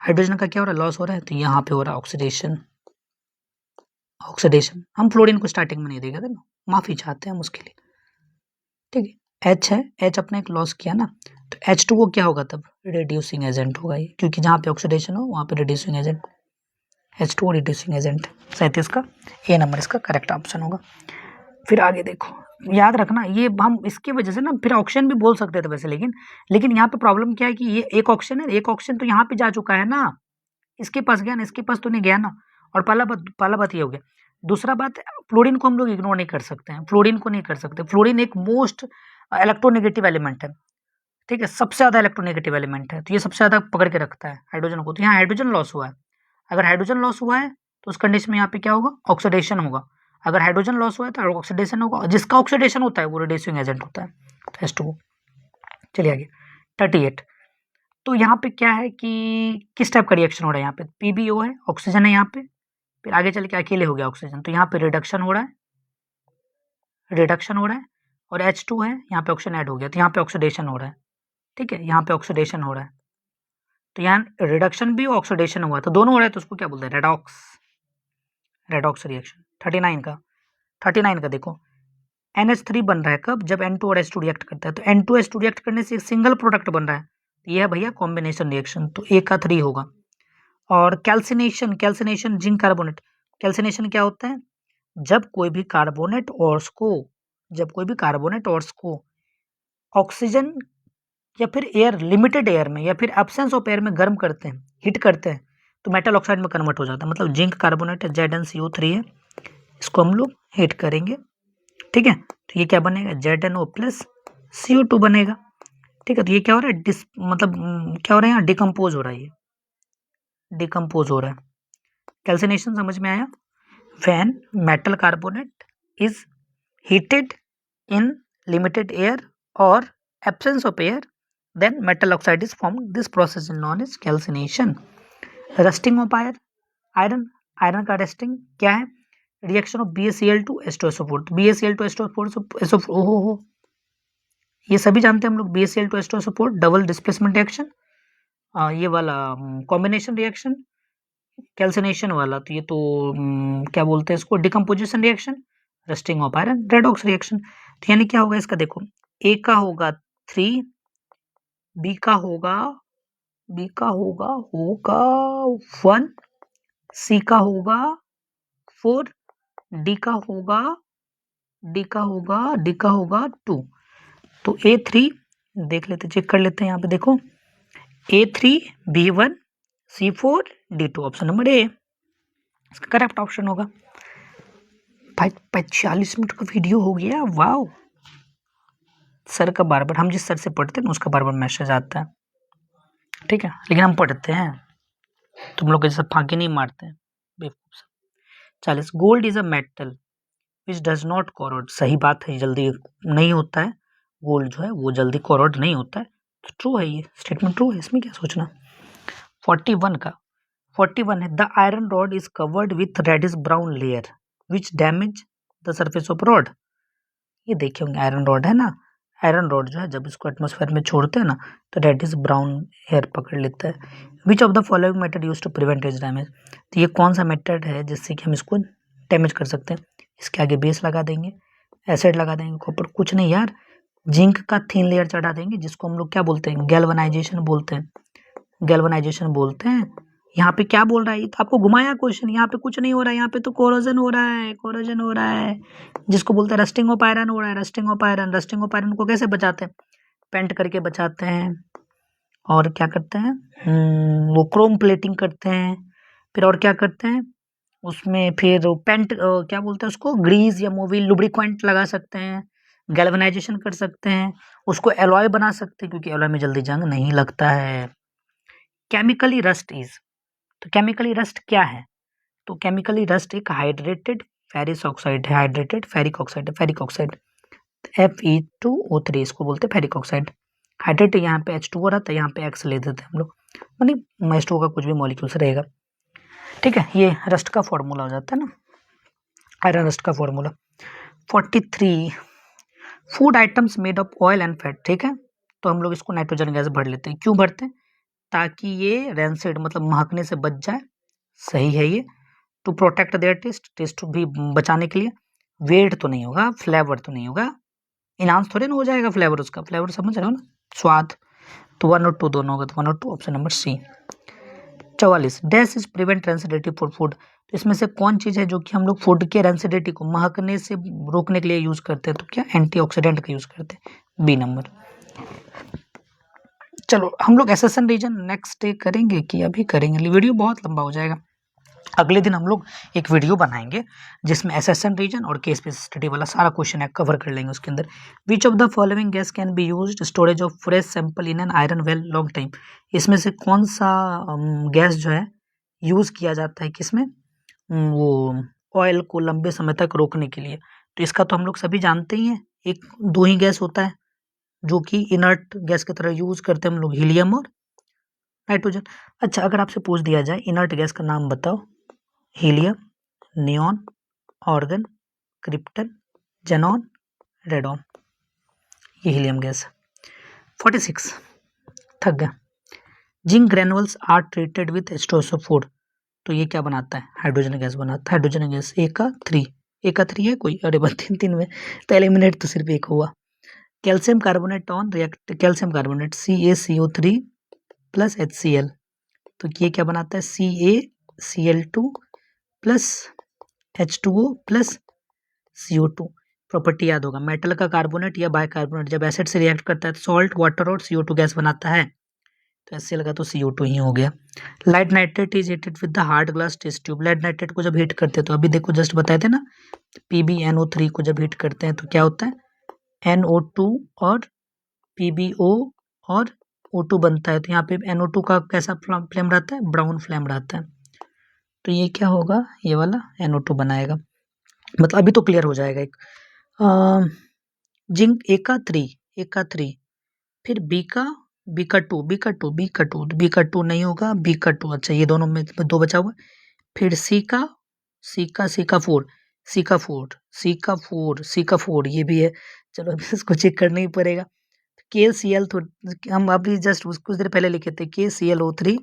Speaker 1: हाइड्रोजन का क्या हो रहा है, लॉस हो रहा है, तो यहाँ पे हो रहा है ऑक्सीडेशन, ऑक्सीडेशन। हम फ्लोरीन को स्टार्टिंग में नहीं देखा था ना, माफ़ी चाहते हैं हम उसके लिए, ठीक है। H है, H अपने एक लॉस किया ना, तो H2O क्या होगा तब, रिड्यूसिंग एजेंट होगा ये, क्योंकि जहाँ पे ऑक्सीडेशन हो वहाँ पे reducing agent, H2O reducing agent, 37 का ए नंबर इसका करेक्ट ऑप्शन होगा। फिर आगे देखो, याद रखना ये हम इसकी वजह से ना फिर ऑक्सीजन भी बोल सकते थे वैसे, लेकिन यहाँ पे प्रॉब्लम क्या है कि ये एक ऑक्सीजन है, एक ऑक्सीजन तो यहाँ पे जा चुका है ना, इसके पास गया ना, इसके पास तो नहीं गया ना, और पहला बात ये हो गया। दूसरा बात, फ्लोरीन को हम लोग इग्नोर नहीं कर सकते हैं, फ्लोरीन को नहीं कर सकते, फ्लोरीन एक मोस्ट इलेक्ट्रोनेगेटिव एलिमेंट है, ठीक है, सबसे ज़्यादा इलेक्ट्रोनेगेटिव एलिमेंट है, तो ये सबसे ज़्यादा पकड़ के रखता है हाइड्रोजन को, तो यहाँ हाइड्रोजन लॉस हुआ है, अगर हाइड्रोजन लॉस हुआ है तो उस कंडीशन में यहाँ पे क्या होगा, ऑक्सीडेशन होगा, अगर हाइड्रोजन लॉस हुआ है तो ऑक्सीडेशन होगा, जिसका ऑक्सीडेशन होता है वो रिड्यूसिंग एजेंट होता है, तो H2O। चलिए आगे 38, तो यहाँ पे क्या है कि किस टाइप का रिएक्शन हो रहा है, यहाँ पे PbO है, ऑक्सीजन है यहाँ पे, फिर आगे चल के अकेले हो गया ऑक्सीजन, तो यहाँ पे रिडक्शन हो रहा है, और H2 है, यहाँ पे ऑक्सीजन ऐड हो गया, तो यहाँ पे ऑक्सीडेशन हो रहा है, ठीक है, यहाँ पे ऑक्सीडेशन हो रहा है, तो यहाँ रिडक्शन भी ऑक्सीडेशन हुआ, तो दोनों हो रहा है, तो उसको क्या बोलते हैं, रेडॉक्स रिएक्शन। 39 का देखो, NH3 बन रहा है कब, जब N2 और H2 रिएक्ट करता है, तो N2 H2 रिएक्ट करने से एक सिंगल प्रोडक्ट बन रहा है, ये है भैया कॉम्बिनेशन रिएक्शन, तो ए का 3 होगा। और calcination, calcination zinc carbonate, calcination क्या होता है? जब कोई भी कार्बोनेट ऑर्स को, जब कोई भी कार्बोनेट ऑर्स को ऑक्सीजन या फिर एयर, लिमिटेड एयर में या फिर एब्सेंस ऑफ एयर में गर्म करते हैं, हीट करते हैं, तो मेटल ऑक्साइड में कन्वर्ट हो जाता है। मतलब जिंक कार्बोनेट ZnCO3 है, इसको हम लोग हीट करेंगे, ठीक है, तो ये क्या बनेगा? ZnO प्लस CO2 बनेगा, ठीक है। तो ये क्या हो रहा है? मतलब क्या हो रहा है यहाँ? डिकम्पोज हो रहा है, ये डिकम्पोज हो रहा है। कैल्सिनेशन समझ में आया? when metal carbonate is heated in limited air or absence of air, then metal oxide is formed. This process is known as calcination. Rusting of iron, iron, iron का rusting क्या है? Reaction of BaCl two H2SO4, BaCl two H2SO4, ओहो, ये सभी जानते हैं हम लोग, BaCl two H2SO4 double displacement reaction, ये वाला कॉम्बिनेशन रिएक्शन, कैल्सिनेशन वाला तो ये तो क्या बोलते हैं इसको? Decomposition reaction, rusting of iron, redox reaction. तो यानी क्या होगा इसका? देखो, ए का होगा 3, बी का होगा 1, सी का होगा 4, डी का होगा 2। तो A3 देख लेते, चेक कर लेते हैं यहाँ पे, देखो A3 B1 C4 D2, option number A इसका करेक्ट ऑप्शन होगा। भाई 45 मिनट का वीडियो हो गया, वाओ। सर का बार बार, हम जिस सर से पढ़ते हैं ना उसका बार बार मैसेज आता है, ठीक है, लेकिन हम पढ़ते हैं, तुम लोग जैसे फांकी नहीं मारते हैं बेवकूफ से। 40, gold is a metal which does not corrode, सही बात है, जल्दी नहीं होता है गोल्ड जो है वो जल्दी कोरोड नहीं होता है, तो ट्रू है, ये स्टेटमेंट ट्रू है, इसमें क्या सोचना। 41 है, the iron rod is covered with reddish brown layer which damage the surface of rod. ये देखे होंगे, आयरन रॉड है ना, आयरन रॉड जो है जब इसको एटमॉस्फेयर में छोड़ते हैं ना तो रेडिश ब्राउन हेयर पकड़ लेता है। Which of the following method use to prevent is damage, तो ये कौन सा मेथड है जिससे कि हम इसको डैमेज कर सकते हैं? इसके आगे बेस लगा देंगे, एसिड लगा देंगे, कॉपर कुछ नहीं यार, जिंक का थिन लेयर चढ़ा देंगे, जिसको हम लोग क्या बोलते हैं? गैल्वनाइजेशन बोलते हैं, गैल्वनाइजेशन बोलते हैं। यहाँ पे क्या बोल रहा है? तो आपको घुमाया क्वेश्चन, यहाँ पे कुछ नहीं हो रहा है, यहाँ पे तो कोरोजन हो रहा है, कोरोजन हो रहा है, जिसको बोलते हैं रस्टिंग ऑफ आयरन हो रहा है, rusting of iron. Rusting of iron को कैसे बचाते हैं? पेंट करके बचाते हैं, और क्या करते हैं? वो क्रोम प्लेटिंग करते हैं, फिर और क्या करते हैं उसमें? फिर पेंट क्या बोलते हैं उसको? ग्रीस या मोबिल लुब्रिकेंट लगा सकते हैं, गैल्वनाइजेशन कर सकते हैं, उसको एलॉय बना सकते हैं, क्योंकि एलॉय में जल्दी जंग नहीं लगता है। केमिकली रस्ट इज, तो केमिकली रस्ट क्या है? तो केमिकली रस्ट एक हाइड्रेटेड फेरिक ऑक्साइड है, हाइड्रेटेड फेरिक ऑक्साइड है, फेरिक ऑक्साइड Fe2O3 इसको बोलते हैं फेरिक ऑक्साइड। हाइड्रेट यहाँ पे H2O रहता है, यहाँ पे X ले देते हैं हम लोग, मतलब H2O का कुछ भी मॉलिक्यूल्स रहेगा, ठीक है। ये रस्ट का फॉर्मूला हो जाता है ना, आयरन रस्ट का formula. 43, food items made of oil and fat, ठीक है, तो हम लोग इसको नाइट्रोजन गैस भर लेते हैं, क्यों भरते हैं? ताकि ये रेंसिड मतलब महकने से बच जाए, सही है ये। To protect their taste, taste भी बचाने के लिए। वेट तो नहीं होगा, फ्लेवर तो नहीं होगा, इनहांस थोड़े ना हो जाएगा फ्लेवर, उसका फ्लेवर समझ रहे हो ना, स्वाद। तो 1 और 2 दोनों होगा, तो 1 और 2, option number C. 44, dash is prevent rancidity for food, तो इसमें से कौन चीज है जो कि हम लोग फूड के रेंसिडिटी को महकने से रोकने के लिए यूज करते हैं? तो क्या एंटीऑक्सीडेंट का यूज करते हैं, बी नंबर। चलो हम लोग एसेशन रीजन नेक्स्ट डे करेंगे कि अभी करेंगे? वीडियो बहुत लंबा हो जाएगा, अगले दिन हम लोग एक वीडियो बनाएंगे जिसमें एसेशन रीजन और केस बेस्ड स्टडी वाला सारा क्वेश्चन है कवर कर लेंगे उसके अंदर। विच of the following gas can be used storage of fresh sample in an iron well long time, इसमें से कौन सा गैस जो है यूज किया जाता है किसमें? वो ऑयल को लंबे समय तक रोकने के लिए। तो इसका तो हम लोग सभी जानते ही हैं, एक दो ही गैस होता है जो कि इनर्ट गैस की तरह यूज करते हैं हम लोग, हीलियम और नाइट्रोजन। अच्छा, अगर आपसे पूछ दिया जाए इनर्ट गैस का नाम बताओ, helium, neon, argon, krypton, xenon, radon, ये हीलियम गैस। 46, थक गया। Zinc granules are treated with H2SO4, तो ये क्या बनाता है? हाइड्रोजन गैस बनाता है, हाइड्रोजन गैस। ए का 3 है कोई? अरे बस 3 में तो एलिमिनेट तो सिर्फ एक हुआ। Calcium carbonate on react, calcium carbonate CaCO3 plus HCl, तो ये क्या बनाता है CaCl2 plus H2O plus CO2। Property याद होगा, मेटल का कार्बोनेट या बाइकार्बोनेट जब एसिड से रिएक्ट करता है तो सॉल्ट, वाटर और CO2 गैस बनाता है, तो HCl का तो CO2 ही हो गया। Lead nitrate is heated with the hard glass test tube. Lead nitrate को जब हीट करते हैं तो अभी देखो जस्ट बताए थे ना, PbNO3 को जब हीट करते हैं तो क्या होता है, NO2 और PbO और O2 बनता है, तो यहाँ पे NO2 का कैसा फ्लेम रहता है, ब्राउन फ्लेम रहता है, तो ये क्या होगा, ये वाला NO2 बनाएगा। मतलब अभी तो क्लियर हो जाएगा। एक जिंक A3 फिर B का 2 नहीं होगा, B का 2, अच्छा ये दोनों में 2 बचा हुआ, फिर C का 4 ये भी है, चलो अभी इसको चेक करना ही पड़ेगा। KCl हम अभी जस्ट कुछ देर पहले लिखे थे KClO3,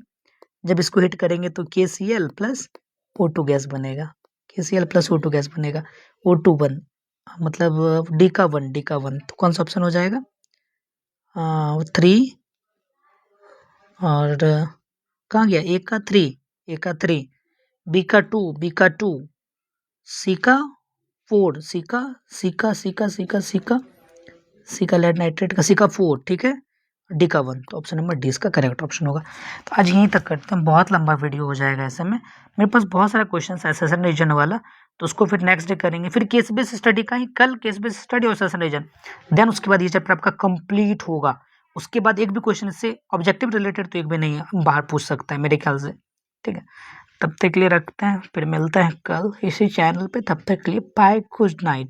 Speaker 1: जब इसको हिट करेंगे तो KCl प्लस O2 गैस बनेगा, KCl प्लस O2 गैस बनेगा, O2 मतलब D का 1, तो कौन सा ऑप्शन हो जाएगा, 3 और कहाँ गया, A3 B का 2 C का लेड नाइट्रेट का C का 4, ठीक है, D का 1, तो ऑप्शन नंबर डी इसका करेक्ट ऑप्शन होगा। तो आज यहीं तक करते हैं, बहुत लंबा वीडियो हो जाएगा ऐसे में, मेरे पास बहुत सारा क्वेश्चन है सेशन रीजन वाला, तो उसको फिर नेक्स्ट डे करेंगे, फिर केस बेस्ड स्टडी का ही कल केस बेस्ड स्टडी और सेशन रीजन, देन उसके बाद ये चैप्टर आपका कंप्लीट होगा। उसके बाद एक भी क्वेश्चन इससे ऑब्जेक्टिव रिलेटेड तो एक भी नहीं है, बाहर पूछ सकता है मेरे ख्याल से, ठीक है। तब तक के लिए रखते हैं, फिर मिलते हैं कल इसी चैनल पे, तब तक के लिए बाय, गुड नाइट।